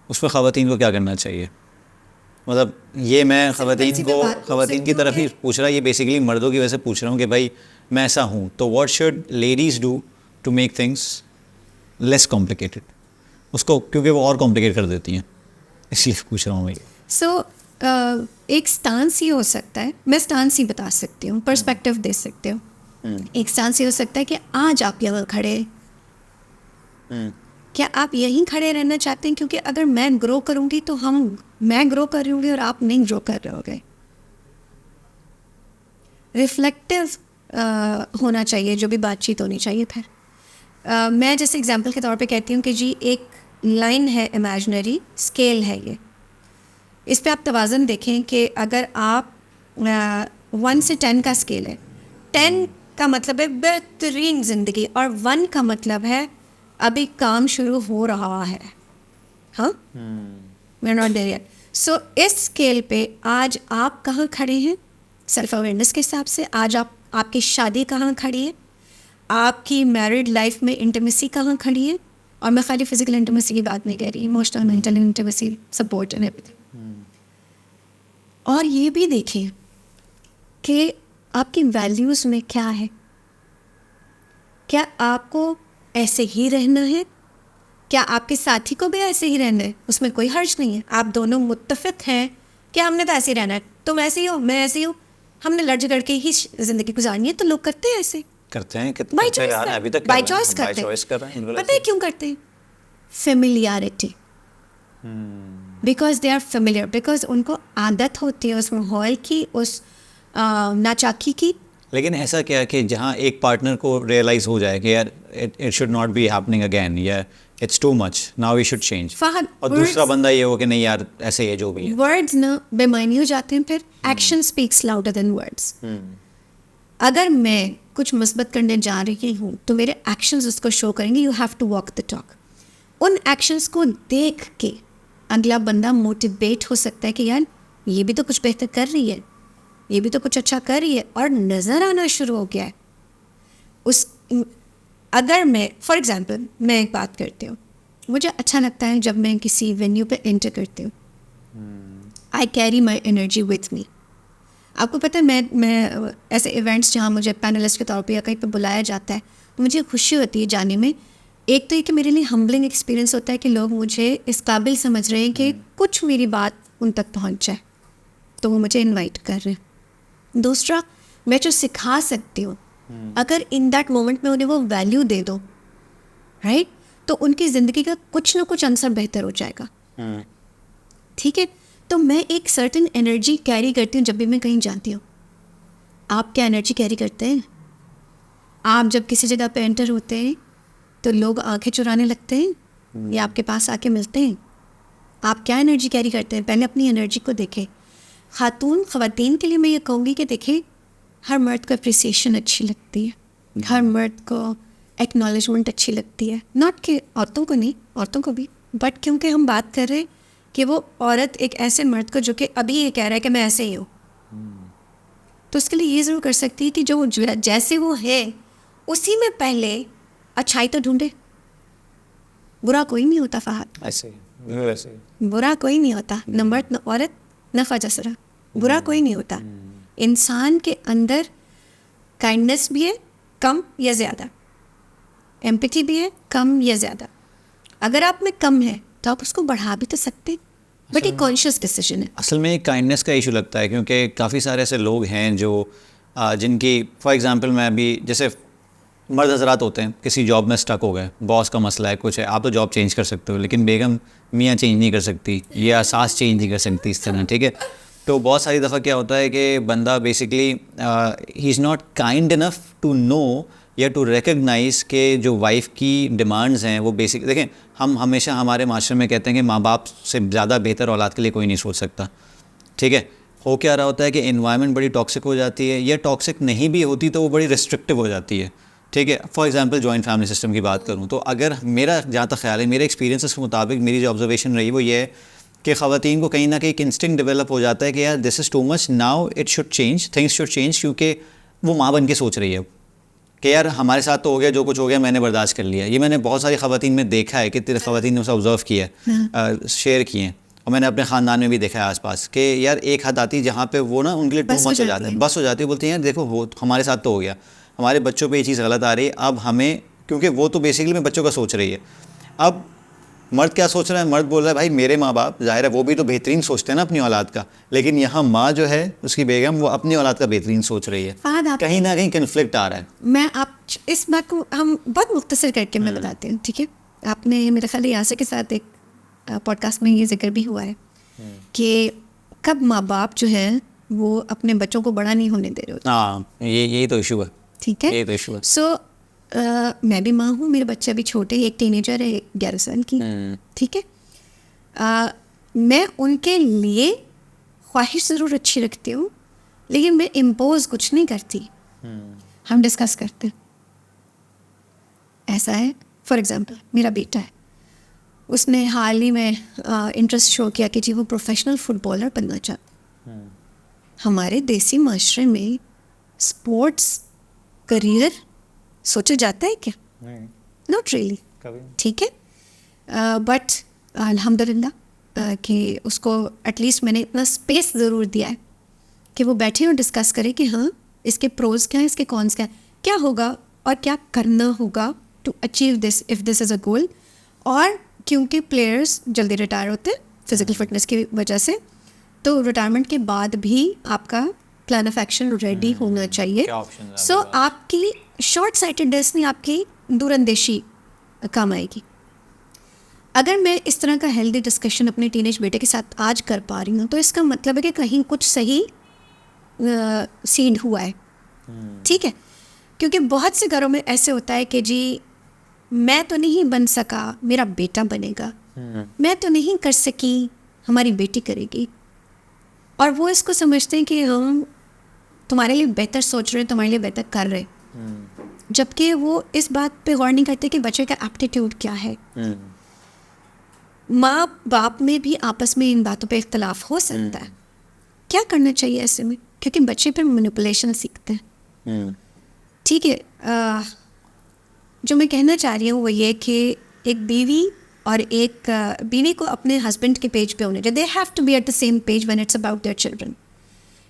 उस पर ख़वातीन को क्या करना चाहिए? मतलब ये मैं ख़वातीन की तरफ ही पूछ रहा, ये बेसिकली मर्दों की वजह से पूछ रहा हूँ कि भाई मैं ऐसा हूँ, तो what should ladies do to make things less complicated? उसको क्योंकि वो और कॉम्प्लिकेट कर देती हैं, इसलिए पूछ रहा हूँ मैं. सो एक स्टांस ही हो सकता है, मैं स्टांस ही बता सकती हूँ, पर्सपेक्टिव दे सकते हो. एक स्टांस ही हो सकता है कि आज आप यहाँ खड़े क्या आप यहीं खड़े रहना चाहते हैं? क्योंकि अगर मैं ग्रो करूंगी तो मैं ग्रो कर रही हूँगी और आप नहीं ग्रो कर रहे होगे। रिफ्लेक्टिव होना चाहिए जो भी बातचीत होनी चाहिए। फिर मैं जैसे एग्जांपल के तौर पे कहती हूँ कि जी एक लाइन है इमेजिनरी, स्केल है ये, इस पे आप तवाज़न देखें कि अगर आप 1 से 10 का स्केल है, 10 का मतलब है बेहतरीन ज़िंदगी और 1 का मतलब है अभी काम शुरू हो रहा है। हाँ, we are not there yet. So इस स्केल पे आज आप कहाँ खड़े हैं सेल्फ अवेयरनेस के हिसाब से? आज आपकी शादी कहाँ खड़ी है? आपकी मैरिड लाइफ में इंटीमेसी कहाँ खड़ी है? और मैं खाली फिजिकल इंटीमेसी की बात नहीं कह रही, emotional, mental intimacy, support and everything. और ये भी देखिए कि आपकी वैल्यूज़ में क्या है। क्या आपको ऐसे ही रहना है? क्या आपके साथी को भी ऐसे ही रहना है? उसमें कोई हर्ज नहीं है। आप दोनों मुत्तफिक हैं कि हमने तो ऐसे ही रहना है, तुम ऐसे ही हो, मैं ऐसे ही हूँ, हमने लड़ झगड़ के ही ज़िंदगी गुजारनी है। तो लोग करते हैं ऐसे, करते हैं बाई चॉइस करते हैं। पता है क्यों करते हैं? Familiarity, because they are familiar, because उनको आदत होती है उस माहौल की, उस नाचाकी की। लेकिन ऐसा क्या है कि जहाँ एक पार्टनर को रियलाइज हो जाए कि यार it should not be happening again, या it's too much, now we should change, Fahad, और दूसरा बंदा ये हो कि नहीं यार ऐसे ही जो भी है। वर्ड्स ना बेमानी हो जाते हैं, फिर action speaks louder than words. अगर मैं कुछ मुस्बत करने जा रही हूँ तो मेरे एक्शंस उसको शो करेंगे। You have to walk the talk. उन एक्शंस को देख के अगला बंदा मोटिवेट हो सकता है कि यार ये भी तो कुछ बेहतर कर रही है, ये भी तो कुछ अच्छा कर रही है, और नज़र आना शुरू हो गया है उस। अगर मैं फॉर एग्जांपल मैं एक बात करती हूँ, मुझे अच्छा लगता है जब मैं किसी वेन्यू पे एंटर करती हूँ, I carry my energy with me. आपको पता है मैं ऐसे इवेंट्स जहाँ मुझे पैनलिस्ट के तौर पे या कहीं पे बुलाया जाता है तो मुझे खुशी होती है जाने में। एक तो ये कि मेरे लिए हम्बलिंग एक्सपीरियंस होता है कि लोग मुझे इस काबिल समझ रहे हैं कि कुछ मेरी बात उन तक पहुँच जाए, तो वो मुझे इन्वाइट कर रहे हैं। दूसरा, मैं जो सिखा सकती हूँ, अगर इन दैट मोमेंट में उन्हें वो वैल्यू दे दो, राइट, तो उनकी ज़िंदगी का कुछ ना कुछ आंसर बेहतर हो जाएगा। ठीक है, तो मैं एक सर्टेन एनर्जी कैरी करती हूँ जब भी मैं कहीं जाती हूँ। आप क्या एनर्जी कैरी करते हैं? आप जब किसी जगह पे एंटर होते हैं तो लोग आंखें चुराने लगते हैं या आपके पास आके मिलते हैं? आप क्या एनर्जी कैरी करते हैं? पहले अपनी एनर्जी को देखें। ख़वातीन के लिए मैं ये कहूँगी कि देखें, हर मर्द को अप्रिसिएशन अच्छी लगती है, हर मर्द को एक्नॉलेजमेंट अच्छी लगती है। नॉट कि औरतों को नहीं, औरतों को भी, बट क्योंकि हम बात कर रहे हैं कि वो औरत एक ऐसे मर्द को जो कि अभी ये कह रहा है कि मैं ऐसे ही हूँ, तो उसके लिए ये ज़रूर कर सकती है कि जो जैसे वो है उसी में पहले अच्छाई तो ढूंढे। बुरा कोई नहीं होता फहद, ऐसे वैसे बुरा कोई नहीं होता, न मर्द न औरत न फजसरा, बुरा कोई नहीं होता। इंसान के अंदर काइंडनेस भी है, कम या ज़्यादा, एम्पैथी भी है, कम या ज़्यादा। अगर आप में कम है तो आप उसको बढ़ा भी तो सकते हैं, बट एक कॉन्शियस डिसीजन है। असल में काइंडनेस का इशू लगता है, क्योंकि काफ़ी सारे ऐसे लोग हैं जो जिनकी फॉर एग्जांपल मैं अभी जैसे मर्द हजरात होते हैं, किसी जॉब में स्टक हो गए, बॉस का मसला है, कुछ है, आप तो जॉब चेंज कर सकते हो, लेकिन बेगम मियाँ चेंज नहीं कर सकती या सास चेंज नहीं कर सकती इस तरह, ठीक है। तो बहुत सारी दफ़ा क्या होता है कि बंदा बेसिकली ही is not kind enough to know या टू रिकग्नाइज़ के जो वाइफ की डिमांड्स हैं वो बेसिक। देखें, हम हमेशा हमारे माशरे में कहते हैं कि माँ बाप से ज़्यादा बेहतर औलाद के लिए कोई नहीं सोच सकता, ठीक है। हो क्या रहा होता है कि एनवायरनमेंट बड़ी टॉक्सिक हो जाती है, या टॉक्सिक नहीं भी होती तो वो बड़ी रिस्ट्रिक्टिव हो जाती है, ठीक है। For example joint family system की बात करूँ तो अगर मेरा जहाँ तक ख्याल है, मेरे एक्सपीरियंसेस के मुताबिक मेरी जो ऑब्जर्वेशन रही वो ये है कि ख़वातीन को कहीं ना कहीं एक इंस्टिंक्ट डेवलप हो जाता है कि यार this is to much, now it should change, things should change, क्योंकि वो माँ बन के सोच रही है कि यार हमारे साथ तो हो गया, जो कुछ हो गया मैंने बर्दाश्त कर लिया। ये मैंने बहुत सारी ख़वातीन में देखा है, कितनी ख़वातीन ने उसे ऑब्ज़र्व किया है, शेयर किए हैं, और मैंने अपने ख़ानदान में भी देखा है आसपास कि यार एक हद आती जहाँ पे वो ना उनके लिए टू मच हो जाता है, बस हो जाती है, बोलती हैं यार देखो वो हमारे साथ तो हो गया, हमारे बच्चों पे ये चीज़ गलत आ रही है, अब हमें, क्योंकि वो तो बेसिकली में बच्चों का सोच रही है। अब मर्द क्या सोच रहा है? मर्द बोल रहा है भाई मेरे माँ बाप जाहिर है वो भी तो बेहतरीन सोचते हैं ना अपनी औलाद का, लेकिन यहाँ माँ जो है उसकी बेगम वो अपनी औलाद का बेहतरीन सोच रही है, कहीं ना कहीं कन्फ्लिक्ट आ रहा है। मैं आप इस बात को हम बहुत मुख्तसर करके मैं बताती हूँ, ठीक है। आपने मेरे ख्याल यासे के साथ एक पॉडकास्ट में ये जिक्र भी हुआ है कि कब माँ बाप जो है वो अपने बच्चों को बड़ा नहीं होने दे रहे होते। हाँ, यही तो इशू है। ठीक है, यही तो इशू है। सो मैं भी माँ हूँ, मेरे बच्चे अभी छोटे, एक टीनेजर है, 11 साल की। ठीक है, मैं उनके लिए ख्वाहिश ज़रूर अच्छी रखती हूँ, लेकिन मैं इम्पोज कुछ नहीं करती। हम डिस्कस करते हैं। ऐसा है, फॉर एग्जांपल मेरा बेटा है, उसने हाल ही में इंटरेस्ट शो किया कि जी वो प्रोफेशनल फुटबॉलर बनना चाहता है। हमारे देसी माशरे में स्पोर्ट्स करियर सोचा जाता है क्या? Not really. ठीक है, बट अल्हम्दुलिल्लाह कि उसको एटलीस्ट मैंने इतना स्पेस ज़रूर दिया है कि वो बैठे और डिस्कस करे कि हाँ इसके प्रोज क्या हैं, इसके कॉन्स क्या हैं, क्या होगा और क्या करना होगा to achieve this if this is a goal. और क्योंकि प्लेयर्स जल्दी रिटायर होते हैं फिज़िकल फिटनेस की वजह से, तो रिटायरमेंट के बाद भी आपका प्लान ऑफ एक्शन रेडी होना चाहिए। सो आपकी शॉर्ट साइटेडनेस नहीं, आपकी दूरंदेशी काम आएगी। अगर मैं इस तरह का हेल्दी डिस्कशन अपने टीनेज बेटे के साथ आज कर पा रही हूँ, तो इसका मतलब है कि कहीं कुछ सही सीड हुआ है। ठीक है, क्योंकि बहुत से घरों में ऐसे होता है कि जी मैं तो नहीं बन सका, मेरा बेटा बनेगा, मैं तो नहीं कर सकी, हमारी बेटी करेगी। और वो इसको समझते हैं कि हम तुम्हारे लिए बेहतर सोच रहे हैं, तुम्हारे लिए बेहतर कर रहे हैं, जबकि वो इस बात पे गौर नहीं करते कि बच्चे का एप्टीट्यूड क्या है। माँ बाप में भी आपस में इन बातों पे इख्तलाफ हो सकता है। क्या करना चाहिए ऐसे में? क्योंकि बच्चे फिर मैनिपुलेशन सीखते हैं। ठीक है, जो मैं कहना चाह रही हूँ वो ये कि एक बीवी और एक बीवी को अपने हस्बैंड के पेज पे होने चाहिए। They have to be at the same page when it's about their children.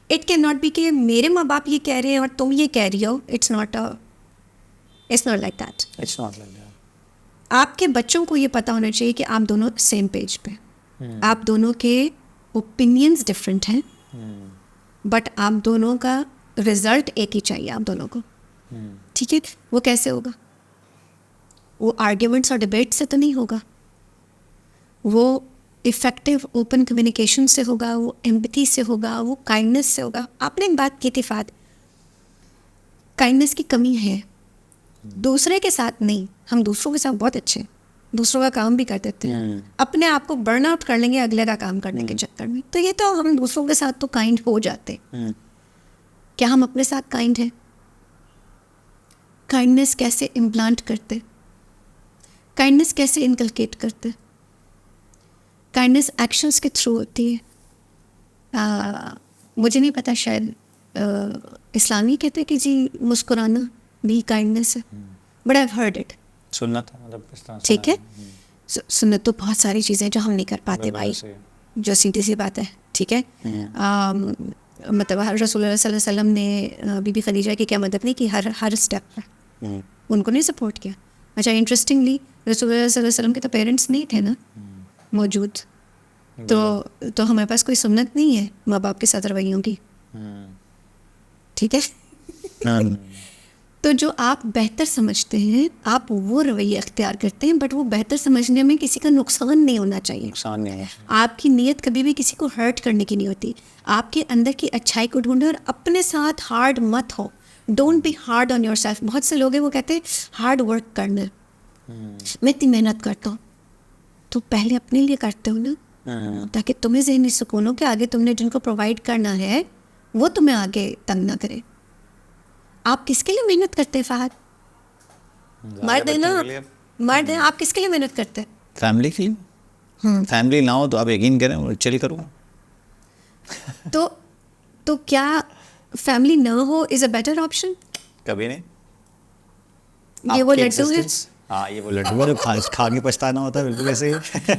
It can not be कि मेरे माँ बाप ये कह रहे हैं और तुम ये कह रही हो। It's not like that. It's not like that. आपके बच्चों को ये पता होना चाहिए कि आप दोनों सेम पेज पे, आप दोनों के ओपिनियंस डिफरेंट हैं, बट आप दोनों का रिजल्ट एक ही चाहिए आप दोनों को। ठीक है, वो कैसे होगा? वो आर्ग्यूमेंट्स और डिबेट से तो नहीं होगा, वो इफ़ेक्टिव ओपन कम्युनिकेशन से होगा, वो एम्पैथी से होगा, वो काइंडनेस से होगा। आपने एक बात की थी फाद, काइंडनेस की कमी है दूसरे के साथ नहीं। हम दूसरों के साथ बहुत अच्छे हैं, दूसरों का काम भी कर देते हैं, अपने आप को बर्न आउट कर लेंगे अगले का काम करने के चक्कर में। तो ये तो हम दूसरों के साथ तो काइंड हो जाते हैं। क्या हम अपने साथ काइंड हैं? काइंडनेस कैसे इम्प्लांट करते, काइंडनेस कैसे इनकलकेट करते? काइंडनेस एक्शंस के थ्रू होती है। मुझे नहीं पता, शायद इस्लामी कहते हैं कि जी मुस्कुराना भी काइंडनेस है, but I have heard it. सुन्नत है, मतलब इस तरह से। ठीक है, सुन्नत तो बहुत सारी चीज़ें जो हम नहीं कर पाते भाई, जो सीधी सी बात है। ठीक है, मतलब रसूलुल्लाह सल्लल्लाहु अलैहि वसल्लम ने बीबी खदीजा की क्या मदद नहीं की हर स्टेप पर, उनको नहीं सपोर्ट किया। अच्छा, इंटरेस्टिंगली रसूलुल्लाह सल्लल्लाहु अलैहि वसल्लम के तो पेरेंट्स नहीं थे ना मौजूद, तो हमारे पास कोई सुन्नत नहीं है माँ बाप के साथ रवैयों की। ठीक है तो जो आप बेहतर समझते हैं आप वो रवैया अख्तियार करते हैं, बट वो बेहतर समझने में किसी का नुकसान नहीं होना चाहिए। नुकसान नहीं है। आपकी नीयत कभी भी किसी को हर्ट करने की नहीं होती। आपके अंदर की अच्छाई को ढूंढो और अपने साथ हार्ड मत हो। Don't be hard on your self. बहुत से लोग हैं वो कहते हैं हार्ड वर्क करना, मैं इतनी मेहनत करता हूँ, तो पहले अपने लिए करते हो ना, ताकि तुम्हें ज़हनी सुकून हो कि आगे तुमने जिनको प्रोवाइड करना है वो तुम्हें आगे तंग ना करे। आप किसके लिए मेहनत करते हैं फहद? मर्द है ना, मर्द है, आप किसके लिए मेहनत करते हैं? फैमिली के लिए। फैमिली ना हो तो आप यकीन करें और चल करूँ। तो क्या फैमिली ना हो इज़ अ बेटर ऑप्शन? कभी नहीं। ये वो लड्डू है। हाँ, ये वो लड्डू है जो खा के पछताना होता है, बिल्कुल ऐसे ही।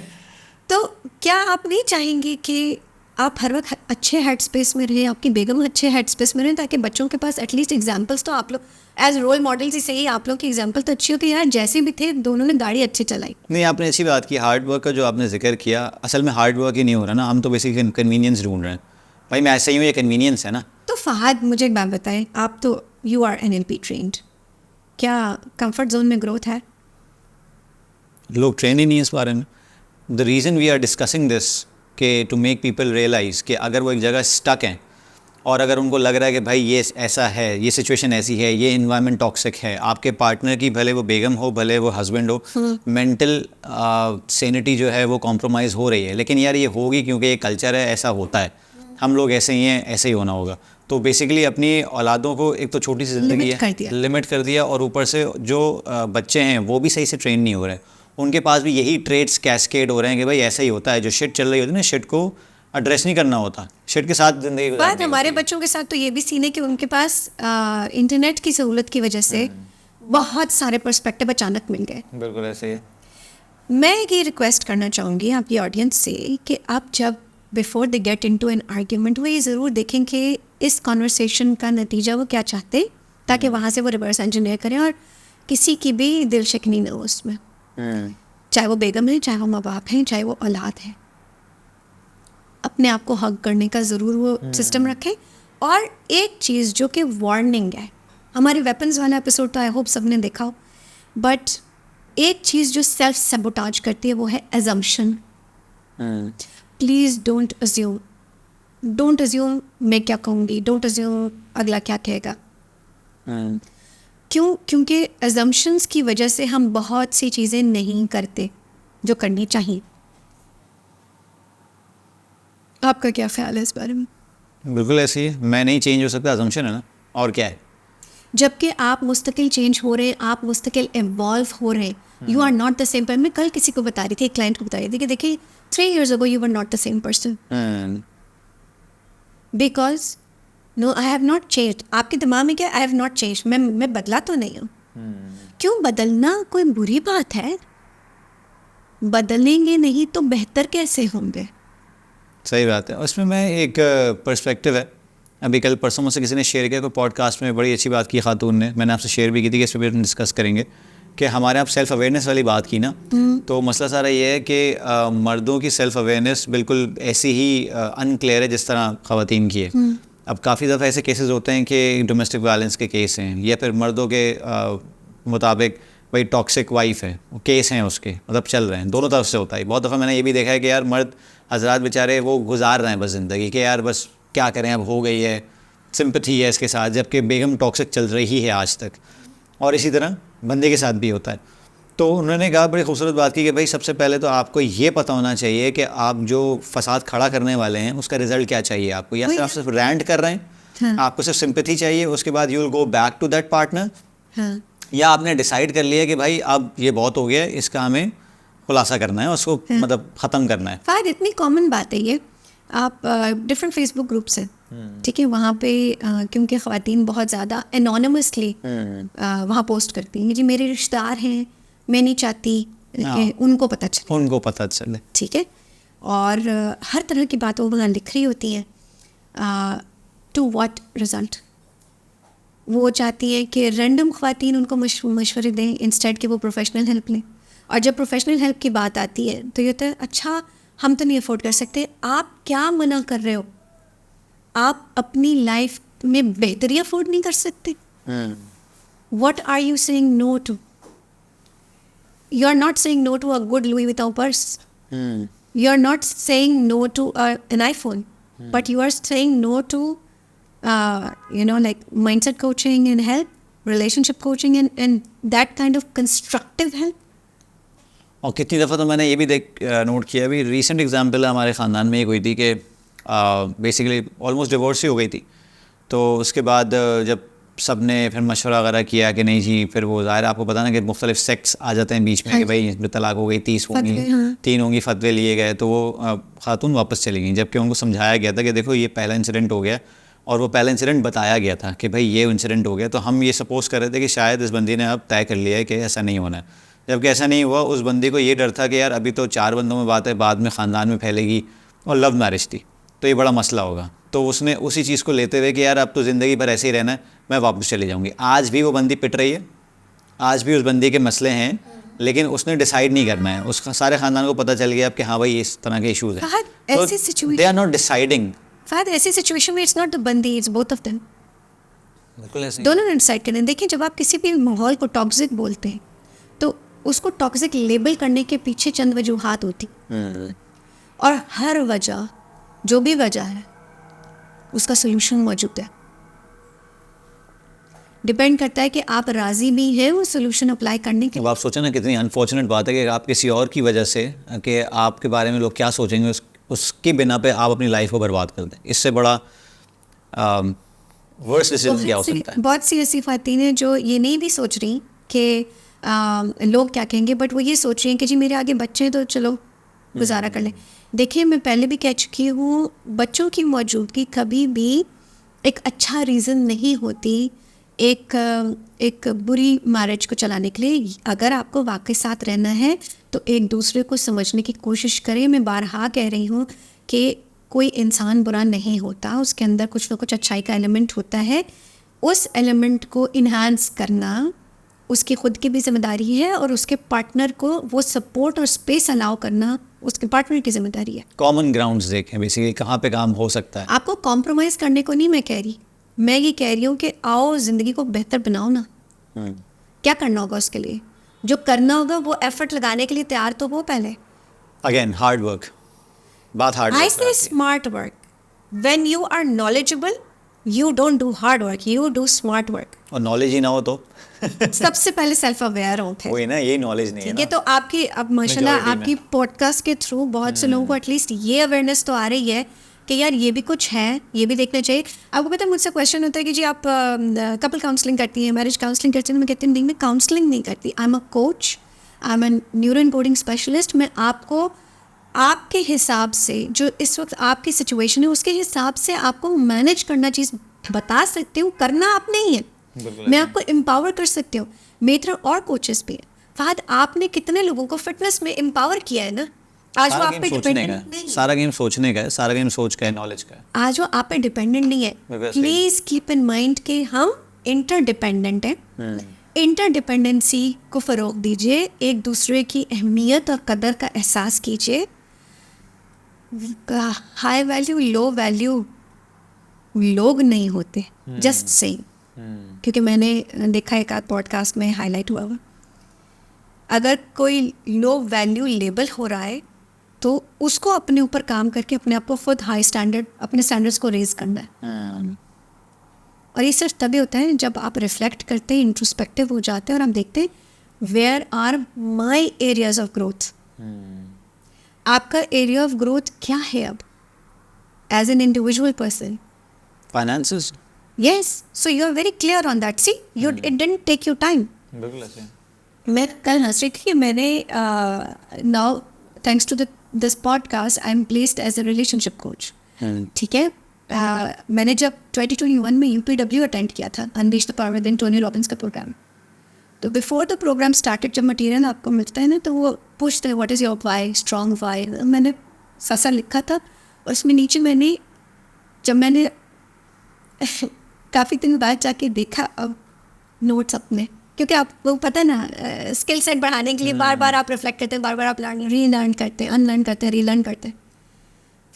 तो क्या आप नहीं चाहेंगे कि आप हर वक्त अच्छे हेड स्पेस में रहें, आपकी बेगम अच्छे हेड स्पेस में रहें, ताकि बच्चों के पास एटलीस्ट एग्जांपल्स तो आप लोग एज रोल मॉडल्स ही सही, आप लोग की एग्जांपल तो अच्छी हो कि यार जैसे भी थे दोनों ने गाड़ी अच्छी चलाई। नहीं, आपने अच्छी बात की। हार्ड वर्क का जो आपने जिक्र किया, असल में हार्ड वर्क ही नहीं हो रहा ना, हम तो बेसिकली कन्वीनियंस ढूंढ रहे हैं। भाई मैं ऐसा ही हूँ, ये कन्वीनियंस है ना। तो फहद मुझे एक बात बताएं, आप तो यू आर NLP ट्रेंड, क्या कंफर्ट जोन में ग्रोथ है? लोग ट्रेन ही नहीं है इस बारे में. The reason we are discussing this कि टू मेक पीपल रियलाइज़ कि अगर वो एक जगह स्टक हैं और अगर उनको लग रहा है कि भाई ये ऐसा है, ये सिचुएशन ऐसी है, ये इन्वायरमेंट टॉक्सिक है, आपके पार्टनर की भले वो बेगम हो, भले वो हस्बैंड हो, मेंटल सैनिटी जो है वो कॉम्प्रोमाइज़ हो रही है, लेकिन यार ये होगी क्योंकि ये कल्चर है, ऐसा होता है, हम लोग ऐसे ही हैं, ऐसे ही होना होगा. तो बेसिकली अपनी औलादों को एक तो छोटी सी ज़िंदगी है, लिमिट कर दिया, और ऊपर से जो बच्चे हैं वो भी सही से ट्रेन नहीं हो रहे, उनके पास भी यही ट्रेड्स कैस्केड हो रहे हैं कि भाई ऐसा ही होता है. जो शिट चल रही होती है ना, शिट को एड्रेस नहीं करना होता, शिट के साथ जिंदगी बात हमारे बच्चों के साथ तो ये भी सीन है कि उनके पास इंटरनेट की सहूलत की वजह से बहुत सारे पर्सपेक्टिव अचानक मिल गए. बिल्कुल ऐसे ही. मैं ये रिक्वेस्ट करना चाहूँगी आपकी ऑडियंस से कि आप जब before they get into an argument वो ये ज़रूर देखें कि इस कॉन्वर्सेशन का नतीजा वो क्या चाहते, ताकि वहाँ से वो रिवर्स इंजीनियर करें और किसी की भी दिल शिकनी न हो उसमें. चाहे वो बेगम है, चाहे वो माँ बाप हैं, चाहे वो औलाद है, अपने आप को हग करने का ज़रूर वो सिस्टम रखें. और एक चीज़ जो कि वार्निंग है, हमारे वेपन्स वाला एपिसोड तो आई होप सबने देखा हो, बट एक चीज़ जो सेल्फ सबोटाज करती है वो है एजम्पशन. प्लीज़ डोंट अज्यूम मैं क्या कहूँगी, डोंट अज्यूम अगला क्या कहेगा. क्योंकि एजम्पशंस की वजह से हम बहुत सी चीज़ें नहीं करते जो करनी चाहिए. आपका क्या ख्याल है इस बारे में? बिल्कुल ऐसी है. मैं नहीं चेंज हो सकता, अजम्पशन है ना, और क्या है. जबकि आप मुस्तकिल चेंज हो रहे हैं, आप मुस्तकिल इवॉल्व हो रहे हैं. You are not the same. पर मैं कल किसी को बता रही थी, एक क्लाइंट को बता रही थी कि देखिए 3 years ago you were not the same person. Because no, I have not changed. आपके दिमाग में क्या, I have not changed. मैं बदला तो नहीं हूँ. क्यों बदलना कोई बुरी बात है? बदलेंगे नहीं तो बेहतर कैसे होंगे? सही बात है. उसमें मैं एक पर्सपेक्टिव है, अभी कल परसों मुझसे किसी ने शेयर किया, कोई पॉडकास्ट में बड़ी अच्छी बात की खातून ने, मैंने आपसे शेयर भी की थी कि इस पर भी हम डिस्कस करेंगे कि हमारे आप सेल्फ अवेयरनेस वाली बात की ना, तो मसला सारा ये है कि मर्दों की सेल्फ अवेयरनेस बिल्कुल ऐसी ही अनक्लियर है जिस तरह ख़वातीन की है. अब काफ़ी दफ़ा ऐसे केसेस होते हैं कि डोमेस्टिक वायलेंस के केस हैं, या फिर मर्दों के मुताबिक भाई टॉक्सिक वाइफ है, वो केस हैं उसके, मतलब चल रहे हैं, दोनों तरफ से होता है. बहुत दफ़ा मैंने ये भी देखा है कि यार मर्द हजरात बेचारे वो गुजार रहे हैं बस ज़िंदगी के, यार बस क्या करें, अब हो गई है, सिंपैथी है इसके साथ, जबकि बेगम टॉक्सिक चल रही है आज तक. और इसी तरह बंदे के साथ भी होता है. तो उन्होंने कहा, बड़ी खूबसूरत बात की कि भाई सबसे पहले तो आपको ये पता होना चाहिए कि आप जो फसाद खड़ा करने वाले हैं उसका रिजल्ट क्या चाहिए आपको. या फिर आप सिर्फ रैंट कर रहे हैं, आपको सिर्फ सिंपैथी चाहिए, उसके बाद you will go back to that partner, या आपने डिसाइड कर लिया कि भाई अब ये बहुत हो गया है, इसका हमें खुलासा करना है, उसको मतलब ख़त्म करना है. फायद इतनी कॉमन बात है ये. आप डिफरेंट फेसबुक ग्रुप्स हैं, ठीक है, वहाँ पे क्योंकि ख़वातीन बहुत ज़्यादा एनोनिमसली वहाँ पोस्ट करती हैं, जी मेरे रिश्तेदार हैं, मैं नहीं चाहती कि उनको पता चले, ठीक है. और हर तरह की बात वो वहाँ लिख रही होती हैं. To what result? वो चाहती है कि रैंडम ख़वातीन उनको मशवरे दें इंस्टेड कि वो प्रोफेशनल हेल्प लें. और जब प्रोफेशनल हेल्प की बात आती है तो ये तो अच्छा हम तो नहीं अफोर्ड कर सकते. आप क्या मना कर रहे हो? आप अपनी लाइफ में बेहतरी अफोर्ड नहीं कर सकते? What are you saying no to? You are not saying no to a good Louis Vuitton purse. You are not saying no to an iPhone. But you are saying no to like mindset coaching and help, relationship coaching and that kind of constructive help. और कितनी दफ़ा तो मैंने ये भी note किया, अभी recent example हमारे ख़ानदान में एक हुई थी कि बेसिकली ऑलमोस्ट डिवोर्स ही हो गई थी. तो उसके बाद जब सब ने फिर मशवरा वगैरह किया कि नहीं जी, फिर वो ज़ाहिर आपको पता ना कि मुख्तलिफ सेक्ट्स आ जाते हैं बीच में कि भाई तलाक हो गई, 30 होंगी, 3 होंगी, फतवे लिए गए, तो वो खातून वापस चली गई, जबकि उनको समझाया गया था कि देखो ये पहला इंसिडेंट हो गया, और वो पहला इंसिडेंट बताया गया था कि भाई ये इंसिडेंट हो गया. तो हम ये सपोज कर रहे थे कि शायद इस बंदी ने अब तय कर लिया है कि ऐसा नहीं होना है, जबकि ऐसा नहीं हुआ. उस बंदी को ये डर था कि यार अभी तो 4 बंदों में बात है, बाद में ख़ानदान में फैलेगी, और लव मैरिज थी तो ये बड़ा मसला होगा. तो उसने उसी चीज़ को लेते हुए कि यार अब तो ज़िंदगी भर ऐसे ही रहना है, मैं वापस चली जाऊँगी. आज भी वो बंदी पिट रही है, आज भी उस बंदी के मसले हैं, लेकिन उसने डिसाइड नहीं करना है. उसका सारे ख़ानदान को पता चल गया अब कि हाँ भाई इस तरह के इशूज़ हैं, तो दे आर नॉट डिसाइडिंग. ऐसी सिचुएशन में इट्स नॉट द बंदी, इट्स बोथ ऑफ देम. बिल्कुल ऐसे दोनों ने डिसाइड करें. देखिए, जब आप किसी भी माहौल को टॉक्सिक बोलते हैं तो उसको टॉक्सिक लेबल करने के पीछे चंद वजूहात होती, और हर वजह, जो भी वजह है, उसका सोल्यूशन मौजूद है। डिपेंड करता है कि आप राजी भी हैं वो सोल्यूशन अप्लाई करने के। अब आप सोचें ना, कितनी अनफॉर्चुनेट बात है कि आप किसी और की वजह से कि आपके बारे में लोग क्या सोचेंगे उसकी बिना पे आप अपनी लाइफ को बर्बाद कर दें। इससे बड़ा वर्स्ट डिसीजन क्या हो सकता है? बहुत सी ऐसी ख़वातीन हैं जो ये नहीं भी सोच रही कि लोग क्या कहेंगे, बट वो ये सोच रही हैं कि जी मेरे आगे बच्चे हैं तो चलो गुजारा कर लें। देखिए, मैं पहले भी कह चुकी हूँ, बच्चों की मौजूदगी कभी भी एक अच्छा रीज़न नहीं होती एक बुरी मैरिज को चलाने के लिए। अगर आपको वाकई साथ रहना है तो एक दूसरे को समझने की कोशिश करें। मैं बारहा कह रही हूँ कि कोई इंसान बुरा नहीं होता, उसके अंदर कुछ ना कुछ अच्छाई का एलिमेंट होता है। उस एलिमेंट को इन्हांस करना उसकी खुद की भी जिम्मेदारी है, और उसके पार्टनर को वो सपोर्ट और स्पेस अलाउ करना उसके पार्टनर की जिम्मेदारी है। कॉमन ग्राउंड्स देखें बेसिकली, कहाँ पे काम हो सकता है। आपको कॉम्प्रोमाइज़ करने को नहीं मैं कह रही, मैं ये कह रही हूँ कि आओ ज़िंदगी को बेहतर बनाओ ना। क्या करना होगा उसके लिए? जो करना होगा वो एफर्ट लगाने के लिए तैयार तो वो पहले। अगेन हार्ड वर्क, बात hard I say smart work. When you are knowledgeable, you don't do hard work, you do smart work. और नॉलेज ही ना हो तो सबसे पहले सेल्फ अवेयर होते हैं। वही ना, यही नॉलेज नहीं है ठीक ना। है, तो आपकी अब माशाल्लाह Majority में। आपकी पॉडकास्ट के थ्रू बहुत से लोगों को एटलीस्ट ये अवेयरनेस तो आ रही है कि यार ये भी कुछ है, ये भी देखना चाहिए। आपको पता है, मुझसे क्वेश्चन होता है कि जी आप कपल काउंसलिंग करती हैं, मैरिज काउंसलिंग करती हैं। मैं कहती हूँ नहीं, मैं काउंसलिंग नहीं करती, I am a coach, I am an neuro encoding specialist. मैं आपको आपके हिसाब से, जो इस वक्त आपकी सिचुएशन है उसके हिसाब से आपको मैनेज करना चीज़ बता सकती हूँ। करना आप नहीं है, मैं आपको एम्पावर कर सकती हूँ। मेरी तरह और कोचेस भी हैं। फहद, आपने कितने लोगों को फिटनेस में एम्पावर किया है ना। आज वो आप पे डिपेंडेंट नहीं, सारा गेम सोचने का है, सारा गेम सोच का है, नॉलेज का है। आज वो आप पे डिपेंडेंट नहीं है। प्लीज कीप इन माइंड कि हम इंटरडिपेंडेंट हैं। इंटरडिपेंडेंसी को फ़रोग दीजिए, एक दूसरे की अहमियत और कदर का एहसास कीजिए। हाई वैल्यू लो वैल्यू लोग नहीं होते, जस्ट सेइंग। क्योंकि मैंने देखा एक आध पॉडकास्ट में हाईलाइट हुआ हुआ, अगर कोई लो वैल्यू लेबल हो रहा है तो उसको अपने ऊपर काम करके अपने आप को खुद हाई स्टैंडर्ड, अपने स्टैंडर्ड्स को रेज करना है। और ये सिर्फ तभी होता है जब आप रिफ्लेक्ट करते हैं, इंट्रोस्पेक्टिव हो जाते हैं और हम देखते हैं where are my areas of growth. आपका एरिया ऑफ ग्रोथ क्या है अब as an individual person? Finances. Yes, so you are very clear on that. See, it didn't take you time. बिल्कुल ऐसे। मैं कल हंस रही थी कि मैंने now thanks to this podcast I am placed as a relationship coach. ठीक है, मैंने जब 2021 में UPW अटेंड किया था, Unleash the Power Within, Tony Robbins का प्रोग्राम, तो बिफोर द प्रोग्राम स्टार्टेड जब मटेरियल आपको मिलता है ना, तो वो पूछते हैं what is your why, strong why. मैंने सा लिखा था, और उसमें नीचे जब मैंने काफ़ी दिन बाद जाके देखा अब नोट्स अपने, क्योंकि आपको पता है ना, स्किल सेट बढ़ाने के लिए बार बार आप रिफ्लेक्ट करते हैं, बार बार आप रीलर्न करते हैं, अनलर्न करते हैं, रीलर्न करते हैं।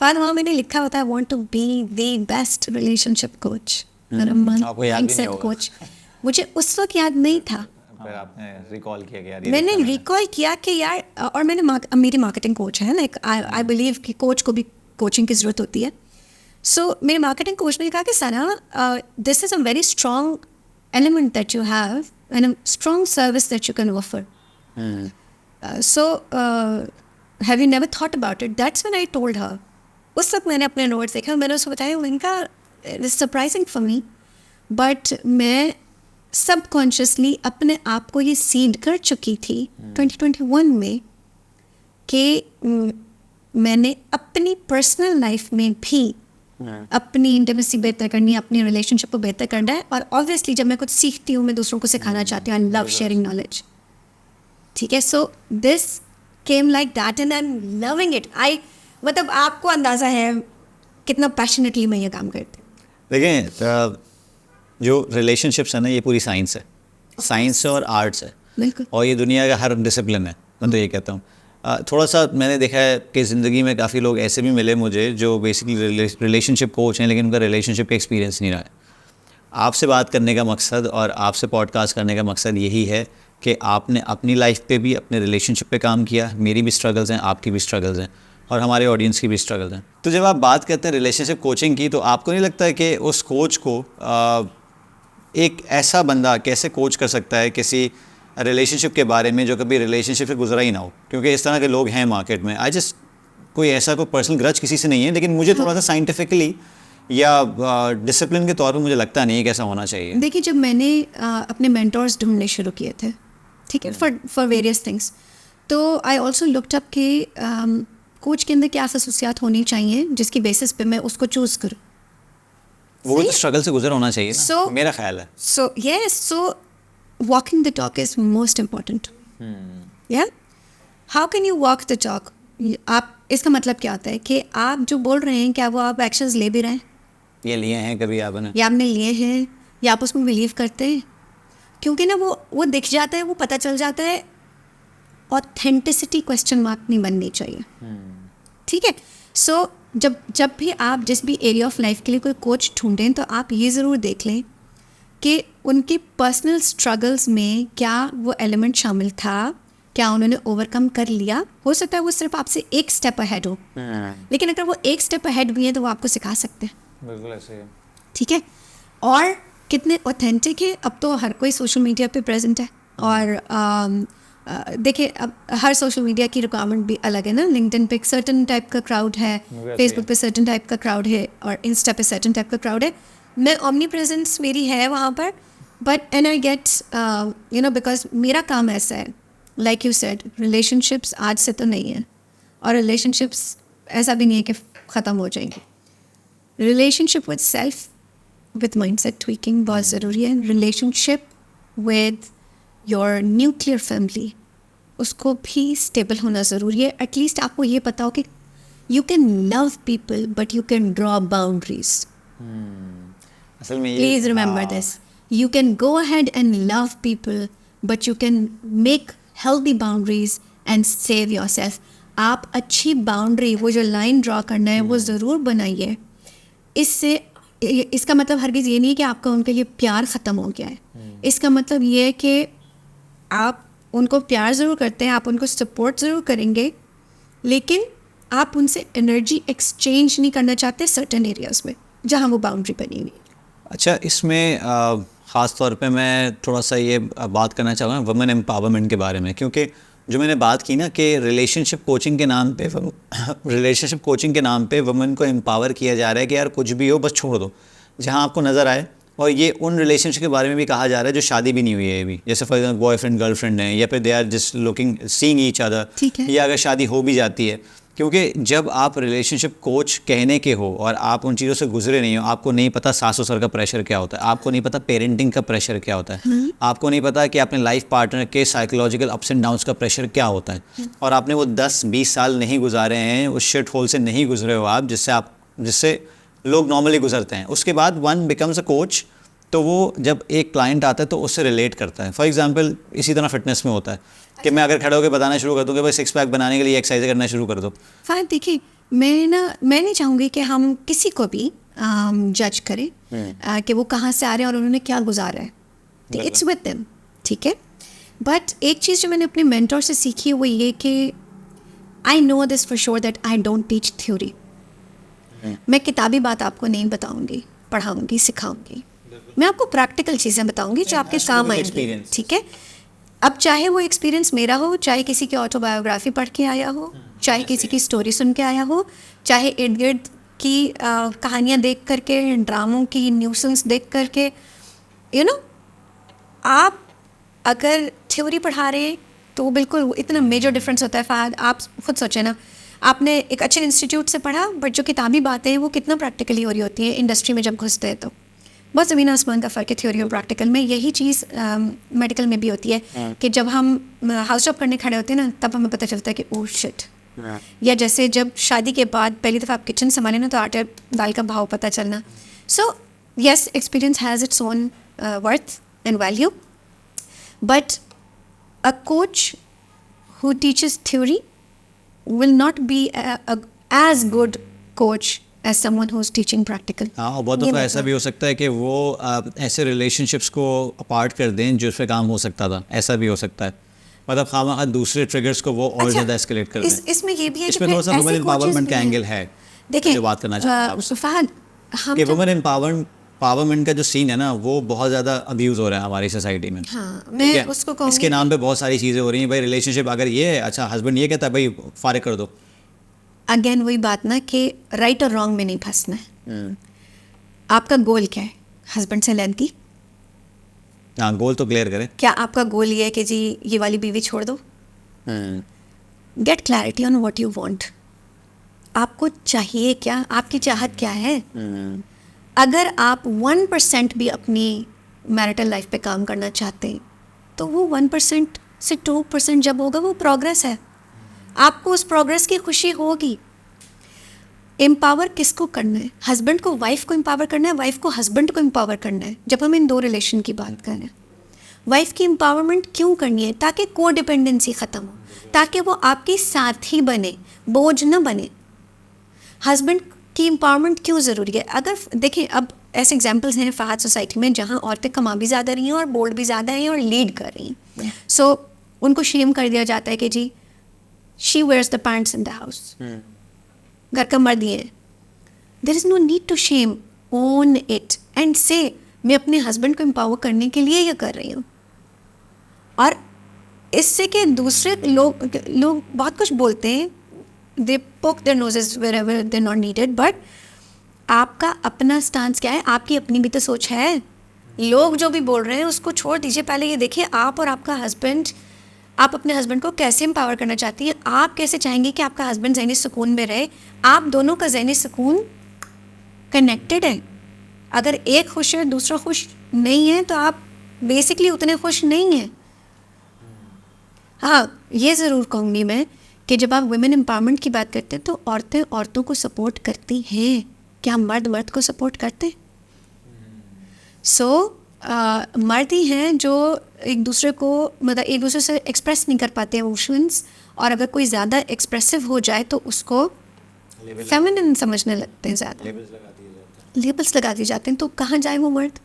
फिर वहाँ मैंने लिखा होता है want to be the best relationship coach, mindset coach. मुझे उस वक्त याद नहीं था, फिर आपने रिकॉल किया कि यार मैंने रिकॉल किया कि यार, और मैंने मेरी मार्केटिंग कोच है, लाइक आई बिलीव कि कोच को भी कोचिंग की ज़रूरत होती है। सो मेरे मार्केटिंग कोच ने कहा कि Sana, this is a very strong element that you have and a strong service that you can offer, so have you never thought about it? That's when I told her. उस वक्त मैंने अपने notes देखा, मैंने उसको बताया, उनका it is surprising for me, but मैं सबकॉन्शियसली अपने आप को ये सीड कर चुकी थी 2021 में कि मैंने अपनी पर्सनल लाइफ में भी अपनी इंटीमेसी बेहतर करनी है, अपनी रिलेशनशिप को बेहतर करना है। और ऑब्वियसली जब मैं कुछ सीखती हूँ, मैं दूसरों को सिखाना चाहती हूँ। आई लव शेयरिंग नॉलेज, ठीक है। So this came like that and I am loving it. मतलब आपको अंदाज़ा है कितना पैशनेटली मैं ये काम करती हूँ। देखें, जो रिलेशनशिप्स है ना, ये पूरी साइंस है, साइंस है और आर्ट्स है, बिल्कुल। और ये दुनिया का हर डिसिप्लिन है। मैं तो ये कहता हूँ, थोड़ा सा मैंने देखा है कि ज़िंदगी में काफ़ी लोग ऐसे भी मिले मुझे जो बेसिकली रिलेशनशिप कोच हैं, लेकिन उनका रिलेशनशिप का एक्सपीरियंस नहीं रहा है। आपसे बात करने का मकसद और आपसे पॉडकास्ट करने का मकसद यही है कि आपने अपनी लाइफ पे भी, अपने रिलेशनशिप पे काम किया। मेरी भी स्ट्रगल्स हैं, आपकी भी स्ट्रगल्स हैं, और हमारे ऑडियंस की भी स्ट्रगल्स हैं। तो जब आप बात करते हैं रिलेशनशिप कोचिंग की, तो आपको नहीं लगता है कि उस कोच को एक ऐसा बंदा कैसे कोच कर सकता है किसी रिलेशनशिप के बारे में जो कभी रिलेशनशिप से गुजरा ही ना हो? क्योंकि इस तरह के लोग हैं मार्केट में। आई जस्ट कोई ऐसा कोई पर्सनल ग्रज किसी से नहीं है, लेकिन मुझे थोड़ा सा साइंटिफिकली या डिसिप्लिन के तौर पर मुझे लगता नहीं है कि ऐसा होना चाहिए। देखिए, जब मैंने अपने मेंटोर्स ढूंढने शुरू किए थे, ठीक है, फॉर वेरियस थिंग्स, तो आई ऑल्सो लुक्ड अप कि कोच के अंदर क्या खसूसियात होनी चाहिए जिसकी बेसिस पे मैं उसको चूज़ करूँ। वो तो स्ट्रगल से गुजर होना चाहिए ना, मेरा ख्याल है। So so walking the talk is most important. या how can you walk the talk? आप, इसका मतलब क्या होता है कि आप जो बोल रहे हैं, क्या वो आप एक्शंस ले भी रहे हैं? ये लिए हैं कभी आपने, या आपने लिए हैं, या आप उसमें बिलीव करते हैं? क्योंकि ना वो दिख जाता है, वो पता चल जाता है। ऑथेंटिसिटी क्वेश्चन मार्क नहीं बननी चाहिए, ठीक है? सो जब भी आप जिस भी एरिया ऑफ लाइफ के लिए कोई कोच ढूंढें, तो आप ये ज़रूर देख लें कि उनके पर्सनल स्ट्रगल्स में क्या वो एलिमेंट शामिल था, क्या उन्होंने ओवरकम कर लिया। हो सकता है वो सिर्फ आपसे एक स्टेप अहेड हो, लेकिन अगर वो एक स्टेप अहेड भी है तो वो आपको सिखा सकते हैं। बिल्कुल ऐसे है, ठीक है? और कितने ऑथेंटिक है, अब तो हर कोई सोशल मीडिया पे प्रेजेंट है। और देखिए, अब हर सोशल मीडिया की रिक्वायरमेंट भी अलग है ना। लिंक्डइन पे एक सर्टन टाइप का क्राउड है, फेसबुक पे सर्टन टाइप का क्राउड है, और इंस्टा पे सर्टन टाइप का क्राउड है। मैं ओमनी प्रेजेंस मेरी है वहाँ पर, but and I get because मेरा काम ऐसा है, लाइक यू सेड, रिलेशनशिप्स आज से तो नहीं है, और रिलेशनशिप्स ऐसा भी नहीं है कि ख़त्म हो जाएंगी। Relationship with self, with mindset tweaking बहुत ज़रूरी है। Relationship with your nuclear family, उसको भी स्टेबल होना ज़रूरी है। एटलीस्ट आपको ये पता हो कि you can love people but you can draw boundaries. असल में please remember this, you can go ahead and love people but you can make healthy boundaries and save your self. आप अच्छी बाउंड्री, वो जो लाइन ड्रॉ करना है, वो ज़रूर बनाइए। इसका मतलब हरगिज़ ये नहीं है कि आपका उनके लिए प्यार ख़त्म हो गया है। इसका मतलब ये है कि आप उनको प्यार ज़रूर करते हैं, आप उनको सपोर्ट ज़रूर करेंगे, लेकिन आप उनसे एनर्जी एक्सचेंज नहीं करना चाहते सर्टेन एरियाज़ में जहाँ वो बाउंड्री बनी हुई है। अच्छा, इसमें ख़ास तौर पे मैं थोड़ा सा ये बात करना चाहूँगा वुमेन एम्पावरमेंट के बारे में, क्योंकि जो मैंने बात की ना कि रिलेशनशिप कोचिंग के नाम पे वुमेन को एम्पावर किया जा रहा है कि यार कुछ भी हो बस छोड़ दो जहाँ आपको नज़र आए। और ये उन रिलेशनशिप के बारे में भी कहा जा रहा है जो शादी भी नहीं हुई है अभी, जैसे फॉर एग्जाम्पल बॉयफ्रेंड गर्लफ्रेंड है, या फिर they are just looking seeing each other, या अगर शादी हो भी जाती है। क्योंकि जब आप रिलेशनशिप कोच कहने के हो और आप उन चीज़ों से गुजरे नहीं हो, आपको नहीं पता सास ससुर का प्रेशर क्या होता है, आपको नहीं पता पेरेंटिंग का प्रेशर क्या होता है, आपको नहीं पता कि अपने लाइफ पार्टनर के साइकोलॉजिकल अप्स एंड डाउन्स का प्रेशर क्या होता है, और आपने वो 10-20 साल नहीं गुजारे हैं, उस शिट होल से नहीं गुजरे हो आप जिससे लोग नॉर्मली गुजरते हैं। उसके बाद वन बिकम्स अ कोच, तो वो जब एक क्लाइंट आता है तो उससे रिलेट करता है। फॉर एग्जांपल इसी तरह फिटनेस में होता है कि मैं अगर खड़े होकर बताना शुरू कर दूँ कि भाई 6 पैक बनाने के लिए एक्सरसाइज करना शुरू कर दो। फाइन, देखिए, मैं नहीं चाहूँगी कि हम किसी को भी जज करें कि वो कहाँ से आ रहे हैं और उन्होंने क्या गुजारा है। इट्स विद देम, ठीक है? बट एक चीज़ जो मैंने अपने मेंटोर से सीखी है वो ये कि I know this for sure that I don't teach theory. मैं किताबी बात आपको नहीं बताऊँगी, पढ़ाऊँगी, सिखाऊँगी। मैं आपको प्रैक्टिकल चीज़ें बताऊंगी जो आपके काम आएंगी, ठीक है? अब चाहे वो एक्सपीरियंस मेरा हो, चाहे किसी की ऑटोबायोग्राफी पढ़ के आया हो, चाहे किसी की स्टोरी सुन के आया हो, चाहे इर्द गिर्द की कहानियाँ देख करके, ड्रामों की न्यूसेंस देख करके, आप अगर थ्योरी पढ़ा रहे तो बिल्कुल इतना मेजर डिफरेंस होता है। फ़ायद आप खुद सोचें ना, आपने एक अच्छे इंस्टीट्यूट से पढ़ा, बट जो किताबी बातें हैं वो कितना प्रैक्टिकली हो रही होती है इंडस्ट्री में जब घुसते हैं, तो बहुत ज़मीन आसमान का फ़र्क है थ्योरी और प्रैक्टिकल में। यही चीज़ मेडिकल में भी होती है कि जब हम हाउस जॉब करने खड़े होते हैं ना, तब हमें पता चलता है कि ओह शिट। या जैसे जब शादी के बाद पहली दफ़ा आप किचन संभालें ना, तो आटे दाल का भाव पता चलना। So yes, experience has its own worth and value, but a coach who teaches theory will not be as good coach as someone who is teaching practical. हाँ, और बहुत दफ़ा ऐसा भी हो सकता है कि वो ऐसे रिलेशनशिप्स को अपार्ट कर दें जिस पे काम हो सकता था, ऐसा भी हो सकता है। मतलब खामखा दूसरे ट्रिगर्स को वो और ज़्यादा एस्केलेट कर दें। इसमें ये भी है इसमें थोड़ा सा वुमेन एम्पावरमेंट का एंगल है। देखिए जो बात करना चाहता हूँ फहद, हम कि वुमेन एम्पावरमेंट का जो सीन है ना, वो बहुत ज़्यादा अब्यूज़ हो रहा है हमारी सोसाइटी में। हाँ, मैं उसको कहूँगी इसके नाम पे बहुत सारी चीज़ें हो रही हैं। भाई रिलेशनशिप अगर ये है, अच्छा हस्बैंड ये कहता है भाई फारिग कर दो। अगेन वही बात ना कि राइट और रॉन्ग में नहीं फंसना है। आपका गोल क्या है? हस्बैंड से लेंथी? हाँ, गोल तो क्लियर करें। क्या आपका गोल ये है कि जी ये वाली बीवी छोड़ दो? Get clarity on what you want. आपको चाहिए क्या? आपकी चाहत क्या है? अगर आप 1% भी अपनी मैरिटल लाइफ पे काम करना चाहते हैं तो वो 1% से 2% जब होगा वो प्रोग्रेस है। आपको उस प्रोग्रेस की खुशी होगी। एम्पावर किसको करना है? हस्बैंड को वाइफ को एम्पावर करना है, वाइफ को हस्बैंड को एम्पावर करना है। जब हम इन दो रिलेशन की बात कर रहे हैं, वाइफ की एम्पावरमेंट क्यों करनी है? ताकि को डिपेंडेंसी ख़त्म हो, ताकि वो आपकी साथी बने, बोझ न बने। हस्बैंड की एम्पावरमेंट क्यों ज़रूरी है? अगर देखें, अब ऐसे एग्जांपल्स हैं फहद सोसाइटी में जहाँ औरतें कमा भी ज़्यादा रही हैं और बोल्ड भी ज़्यादा हैं और लीड कर रही हैं। सो उनको शेम कर दिया जाता है कि जी she wears the pants in the house, घर का मर्द ही है। There is no need to shame, own it and say मैं अपने हस्बैंड को एम्पावर करने के लिए ये कर रही हूँ। और इससे कि दूसरे लोग बहुत कुछ बोलते हैं, they poke their noses wherever they not needed, but आपका अपना स्टांस क्या है? आपकी अपनी भी तो सोच है। लोग जो भी बोल रहे हैं उसको छोड़ दीजिए। पहले ये देखिए आप और आपका हस्बैंड, आप अपने हस्बैंड को कैसे एम्पावर करना चाहती हैं? आप कैसे चाहेंगे कि आपका हस्बैंड ज़हनी सुकून में रहे? आप दोनों का ज़हनी सुकून कनेक्टेड है। अगर एक खुश है दूसरा खुश नहीं है तो आप बेसिकली उतने खुश नहीं हैं। हाँ, ये ज़रूर कहूँगी मैं कि जब आप वुमेन एम्पावरमेंट की बात करते हैं तो औरतें औरतों को सपोर्ट करती हैं। क्या मर्द मर्द को सपोर्ट करते? मर्द ही हैं जो एक दूसरे को, मतलब एक दूसरे से एक्सप्रेस नहीं कर पाते इमोशंस, और अगर कोई ज़्यादा एक्सप्रेसिव हो जाए तो उसको फेमिनिन समझने लगते हैं, ज़्यादा लेबल्स लगा दिए जाते हैं। तो कहाँ जाए वो मर्द?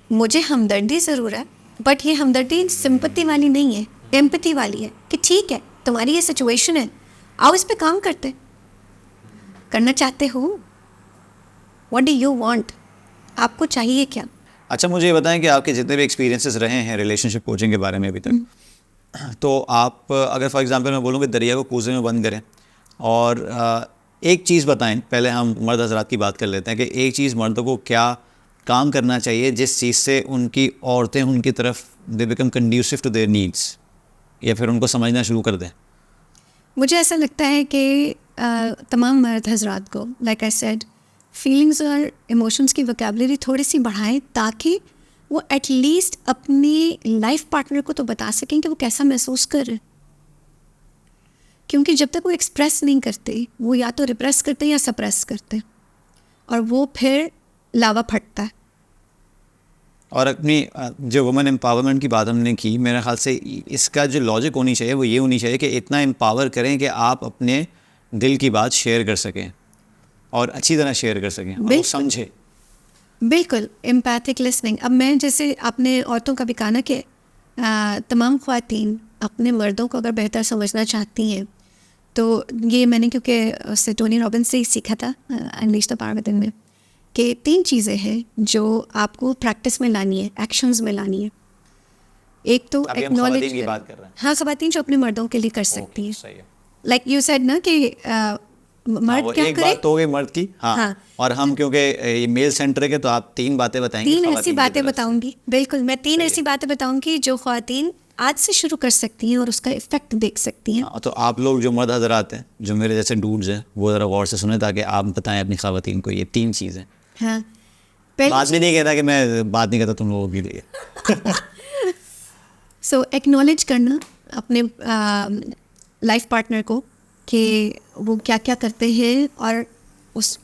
मुझे हमदर्दी ज़रूर है, बट ये हमदर्दी सिंपैथी वाली नहीं है, एम्पैथी वाली है कि ठीक है तुम्हारी ये सिचुएशन है, आओ इस पे काम करते। करना चाहते हो? What do you want? आपको चाहिए क्या? अच्छा, मुझे ये बताएं कि आपके जितने भी एक्सपीरियंसेस रहे हैं रिलेशनशिप कोचिंग के बारे में अभी तक, तो आप अगर फॉर एग्जांपल मैं बोलूँ कि दरिया को कूजे में बंद करें और एक चीज़ बताएं, पहले हम मर्द हज़रात की बात कर लेते हैं कि एक चीज़ मर्दों को क्या काम करना चाहिए जिस चीज़ से उनकी औरतें उनकी तरफ they become conducive to their needs, या फिर उनको समझना शुरू कर दें। मुझे ऐसा लगता है कि तमाम मर्द हज़रात को, लाइक आई सेड, फीलिंग्स और इमोशंस की वोकैबुलरी थोड़ी सी बढ़ाएं ताकि वो एटलीस्ट अपनी लाइफ पार्टनर को तो बता सकें कि वो कैसा महसूस कर रहे हैं। क्योंकि जब तक वो एक्सप्रेस नहीं करते, वो या तो रिप्रेस करते हैं या सप्रेस करते हैं, और वो फिर लावा फटता है। और अपनी जो वुमेन एम्पावरमेंट की बात हमने की, मेरे ख्याल से इसका जो लॉजिक होनी चाहिए वो ये होनी चाहिए कि इतना एम्पावर करें कि आप अपने दिल की बात शेयर कर सकें और अच्छी तरह शेयर कर सकें और वो समझे। बिल्कुल, एम्पैथिक लिसनिंग। अब मैं, जैसे आपने औरतों का भी कहा ना कि तमाम ख़वातीन अपने मर्दों को अगर बेहतर समझना चाहती हैं, तो ये मैंने क्योंकि उससे टोनी रॉबिन्स से ही सीखा था, अनलीश द पावर विदिन में, कि 3 चीज़ें हैं जो आपको प्रैक्टिस में लानी है, एक्शंस में लानी है। एक तो एक्नॉलेज, हाँ, ख़वातीन जो अपने मर्दों के लिए कर सकती हैं। लाइक यू सेड ना कि मर्द क्या एक करे? बात तो हो गई मर्द की, हाँ। और हम क्योंकि ये मेल सेंटर के, तो आप 3 बातें बताएंगे। 3 ऐसी बातें बताऊंगी, बिल्कुल मैं 3 ऐसी बातें बताऊंगी जो ख़वातीन आज से शुरू कर सकती हैं और उसका इफेक्ट देख सकती हैं। तो आप लोग जो मर्द हज़रात हैं, जो मेरे जैसे डूड्स हैं, वो ज़रा गौर से सुने ताकि आप बताएं अपनी ख़वातीन को ये 3 चीज़ें। हाँ, बात भी नहीं कहता कि मैं बात नहीं करता तुम लोगों के लिए। सो एक्नॉलेज करना अपने लाइफ पार्टनर को कि वो क्या क्या करते हैं, और उस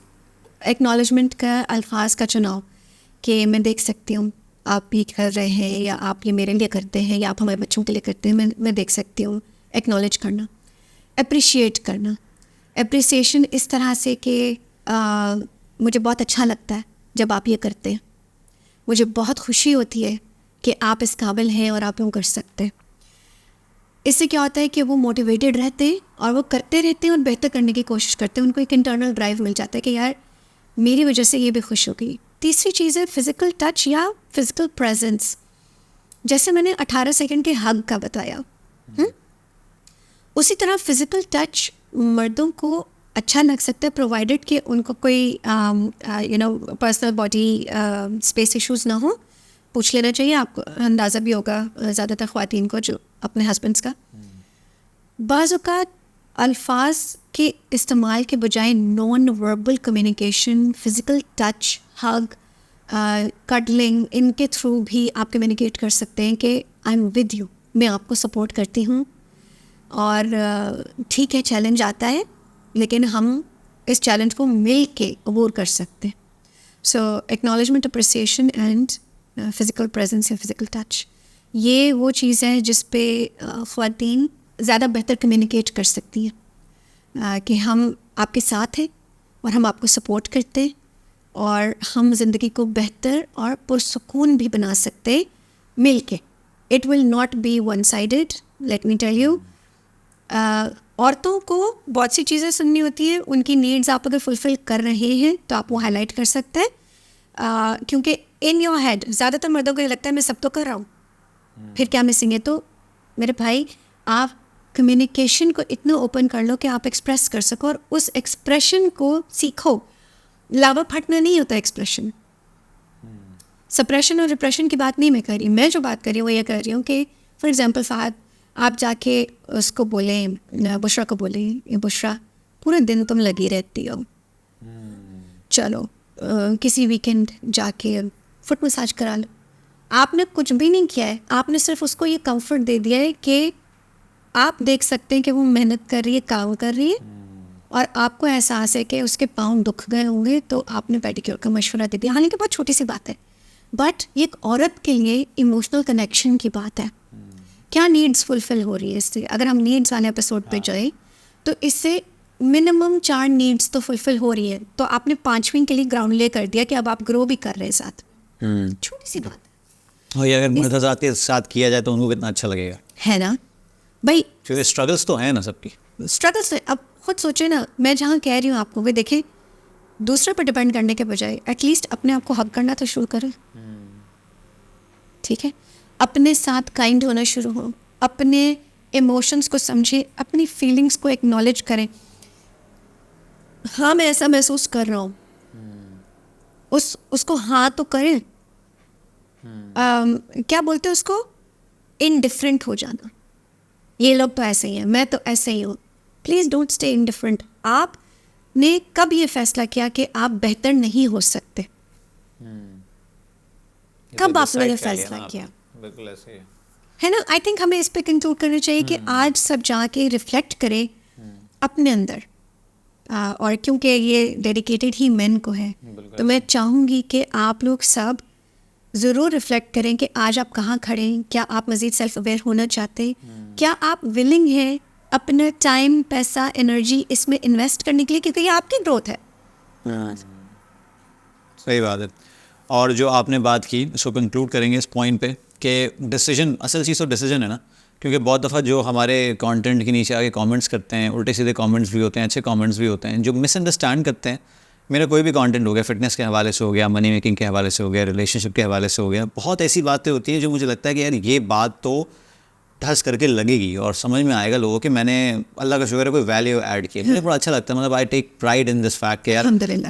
एक्नॉलेजमेंट का अल्फाज का चुनाव कि मैं देख सकती हूँ आप भी कर रहे हैं, या आप ये मेरे लिए करते हैं, या आप हमारे बच्चों के लिए करते हैं, मैं देख सकती हूँ। एक्नॉलेज करना, अप्रिशिएट करना। अप्रिसिएशन इस तरह से कि मुझे बहुत अच्छा लगता है जब आप ये करते हैं, मुझे बहुत खुशी होती है कि आप इस काबिल हैं और आप यूँ कर सकते हैं। इससे क्या होता है कि वो मोटिवेटेड रहते हैं और वो करते रहते हैं और बेहतर करने की कोशिश करते हैं। उनको एक इंटरनल ड्राइव मिल जाता है कि यार मेरी वजह से ये भी खुश हो गई। तीसरी चीज़ है फिज़िकल टच या फिज़िकल प्रेजेंस। जैसे मैंने 18 सेकंड के हग का बताया, उसी तरह फिज़िकल टच मर्दों को अच्छा लग सकता है प्रोवाइडेड कि उनको कोई पर्सनल बॉडी स्पेस इश्यूज़ ना हो। पूछ लेना चाहिए, आपको अंदाज़ा भी होगा ज़्यादातर ख़वातीन को जो अपने हस्बैंड्स का। बाज़ औक़ात अल्फाज के इस्तेमाल के बजाय non verbal communication, physical touch, hug, cuddling, इनके थ्रू भी आप कम्युनिकेट कर सकते हैं कि आई एम विद यू, मैं आपको सपोर्ट करती हूँ। और ठीक है चैलेंज आता है लेकिन हम इस चैलेंज को मिल के अबूर कर सकते हैं। So acknowledgement, appreciation and physical presence या फिज़िकल टच, ये वो चीज़ है जिस पे ख़वातीन ज़्यादा बेहतर कम्युनिकेट कर सकती हैं कि हम आपके साथ हैं और हम आपको सपोर्ट करते हैं और हम ज़िंदगी को बेहतर और पुरसुकून भी बना सकते हैं मिल के। It will not be one sided, let me tell you. औरतों को बहुत सी चीज़ें सुननी होती है, उनकी नीड्स आप अगर फुलफ़िल कर रहे हैं तो आप वो हाईलाइट कर सकते हैं, क्योंकि इन योर हेड ज़्यादातर मर्दों को ये लगता है मैं सब तो कर रहा हूँ, फिर क्या मिसिंग है। तो मेरे भाई, आप कम्युनिकेशन को इतना ओपन कर लो कि आप एक्सप्रेस कर सको और उस एक्सप्रेशन को सीखो। लावा फटना नहीं होता एक्सप्रेशन। सप्रेशन और रिप्रेशन की बात नहीं मैं कर रही, मैं जो बात कर रही हूँ वो ये कर रही हूँ कि फॉर एग्जांपल फ़हद, आप जाके उसको बोलें, बुशरा को बोलें, ये बुशरा पूरे दिन तुम लगी रहती हो, चलो किसी वीकेंड जाके फुट मसाज करा लो। आपने कुछ भी नहीं किया है, आपने सिर्फ उसको ये कंफर्ट दे दिया है कि आप देख सकते हैं कि वो मेहनत कर रही है, काम कर रही है, और आपको एहसास है कि उसके पाँव दुख गए होंगे तो आपने पेडिक्योर का मशवरा दे दिया। हालांकि बहुत छोटी सी बात है, बट ये एक औरत के लिए इमोशनल कनेक्शन की बात है। क्या नीड्स फुलफ़िल हो रही है इससे? अगर हम नीड्स वाले एपिसोड पे जाए तो इससे मिनिमम 4 नीड्स तो फुलफ़िल हो रही है, तो आपने 5वीं के लिए ग्राउंड ले कर दिया कि अब आप ग्रो भी कर रहे हैं साथ। छोटी सी बात है, और ये अगर मर्द हज़रात के साथ किया जाए तो उनको कितना अच्छा लगेगा, है ना भाई। क्योंकि स्ट्रगल्स तो हैं ना सबकी। स्ट्रगल्स है, अब खुद सोचे ना, मैं जहाँ कह रही हूँ आपको, वे देखें, दूसरे पर डिपेंड करने के बजाय एटलीस्ट अपने आप को हक करना तो शुरू करें। ठीक है, अपने साथ काइंड होना शुरू हो, अपने इमोशंस को समझें, अपनी फीलिंग्स को एक्नॉलेज करें। हाँ मैं ऐसा महसूस कर रहा हूँ, उसको हाँ तो करें। क्या बोलते हैं उसको, इनडिफरेंट हो जाना। ये लोग तो ऐसे ही हैं, मैं तो ऐसे ही हूँ। Please don't stay indifferent. आपने कब ये फैसला किया कि आप बेहतर नहीं हो सकते? कब आपने ये फैसला किया? बिल्कुल ऐसे ही है ना। आई थिंक हमें इस पे कंक्लूड करना चाहिए कि आज सब जाके रिफ्लेक्ट करें अपने अंदर। और क्योंकि ये डेडिकेटेड ही मेन को है, तो मैं चाहूँगी कि आप लोग सब ज़रूर रिफ्लेक्ट करें कि आज आप कहाँ खड़े हैं। क्या आप मज़ीद सेल्फ अवेयर होना चाहते हैं? क्या आप विलिंग हैं अपना टाइम, पैसा, एनर्जी इसमें इन्वेस्ट करने के लिए, क्योंकि ये आपकी ग्रोथ है। सही बात है। और जो आपने बात की उसको कंक्लूड करेंगे इस पॉइंट पे कि डिसीजन, असल चीज़ तो डिसीजन है ना। क्योंकि बहुत दफ़ा जो हमारे कंटेंट के नीचे आके कमेंट्स करते हैं, उल्टे सीधे कमेंट्स भी होते हैं, अच्छे कमेंट्स भी होते हैं, जो मिसअंडरस्टैंड करते हैं। मेरा कोई भी कंटेंट हो गया, फिटनेस के हवाले से हो गया, मनी मेकिंग के हवाले से हो गया, रिलेशनशिप के हवाले से हो गया, बहुत ऐसी बातें होती हैं जो मुझे लगता है कि यार ये बात तो ठस करके लगेगी और समझ में आएगा लोगों कि मैंने, अल्लाह का शुक्र है, कोई वैल्यू ऐड किया। मुझे बड़ा अच्छा लगता है, मतलब I take pride in this fact कि यार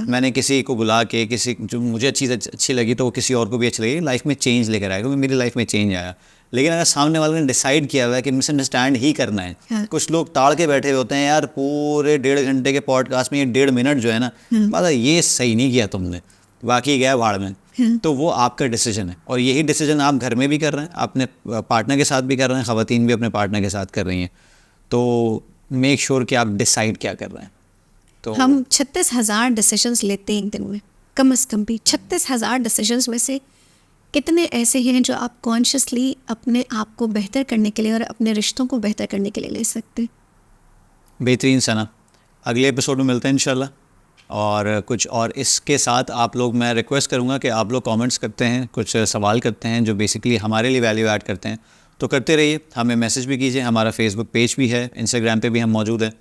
मैंने किसी को बुला के, किसी जो मुझे चीज़ अच्छी लगी तो वो किसी और को भी अच्छी लगी, लाइफ में चेंज लेकर आया, क्योंकि मेरी लाइफ में चेंज आया। लेकिन अगर सामने वाले ने डिसाइड किया हुआ है कि मिसअंडरस्टैंड ही करना है, कुछ लोग ताड़ के बैठे हुए होते हैं, यार पूरे 1.5 घंटे के पॉडकास्ट में ये 1.5 मिनट जो है ना, मतलब ये सही नहीं किया तुमने, बाकी गया भाड़ में। तो वो आपका डिसीजन है, और यही डिसीजन आप घर में भी कर रहे हैं, अपने पार्टनर के साथ भी कर रहे हैं, ख़वातीन भी अपने पार्टनर के साथ कर रही हैं। तो मेक श्योर कि आप डिसाइड क्या कर रहे हैं। तो हम 36,000 डिसीजंस लेते हैं एक दिन में, कम से कम भी 36,000 डिसीजंस में से कितने ऐसे हैं जो आप कॉन्शियसली अपने आप को बेहतर करने के लिए और अपने रिश्तों को बेहतर करने के लिए ले सकते हैं? बेहतरीन सना, अगले एपिसोड में मिलते हैं इंशाल्लाह। और कुछ और इसके साथ आप लोग, मैं रिक्वेस्ट करूँगा कि आप लोग कमेंट्स करते हैं, कुछ सवाल करते हैं जो बेसिकली हमारे लिए वैल्यू ऐड करते हैं, तो करते रहिए, हमें मैसेज भी कीजिए। हमारा फेसबुक पेज भी है, इंस्टाग्राम पे भी हम मौजूद हैं,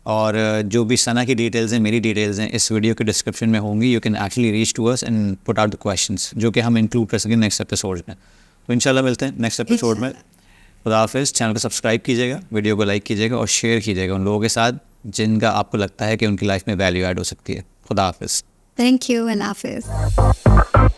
और जो भी सना की डिटेल्स हैं, मेरी डिटेल्स हैं, इस वीडियो के डिस्क्रिप्शन में होंगी। You can actually reach to us and put out the questions जो कि हम इंक्लूड कर सकें नेक्स्ट एपिसोड में। तो इंशाल्लाह मिलते हैं नेक्स्ट एपिसोड में। खुदा हाफिज़। चैनल को सब्सक्राइब कीजिएगा, वीडियो को लाइक कीजिएगा और शेयर कीजिएगा उन लोगों के साथ जिनका आपको लगता है कि उनकी लाइफ में वैल्यू ऐड हो सकती है। खुदा हाफिज़। थैंक यू, अल्लाह हाफिज़।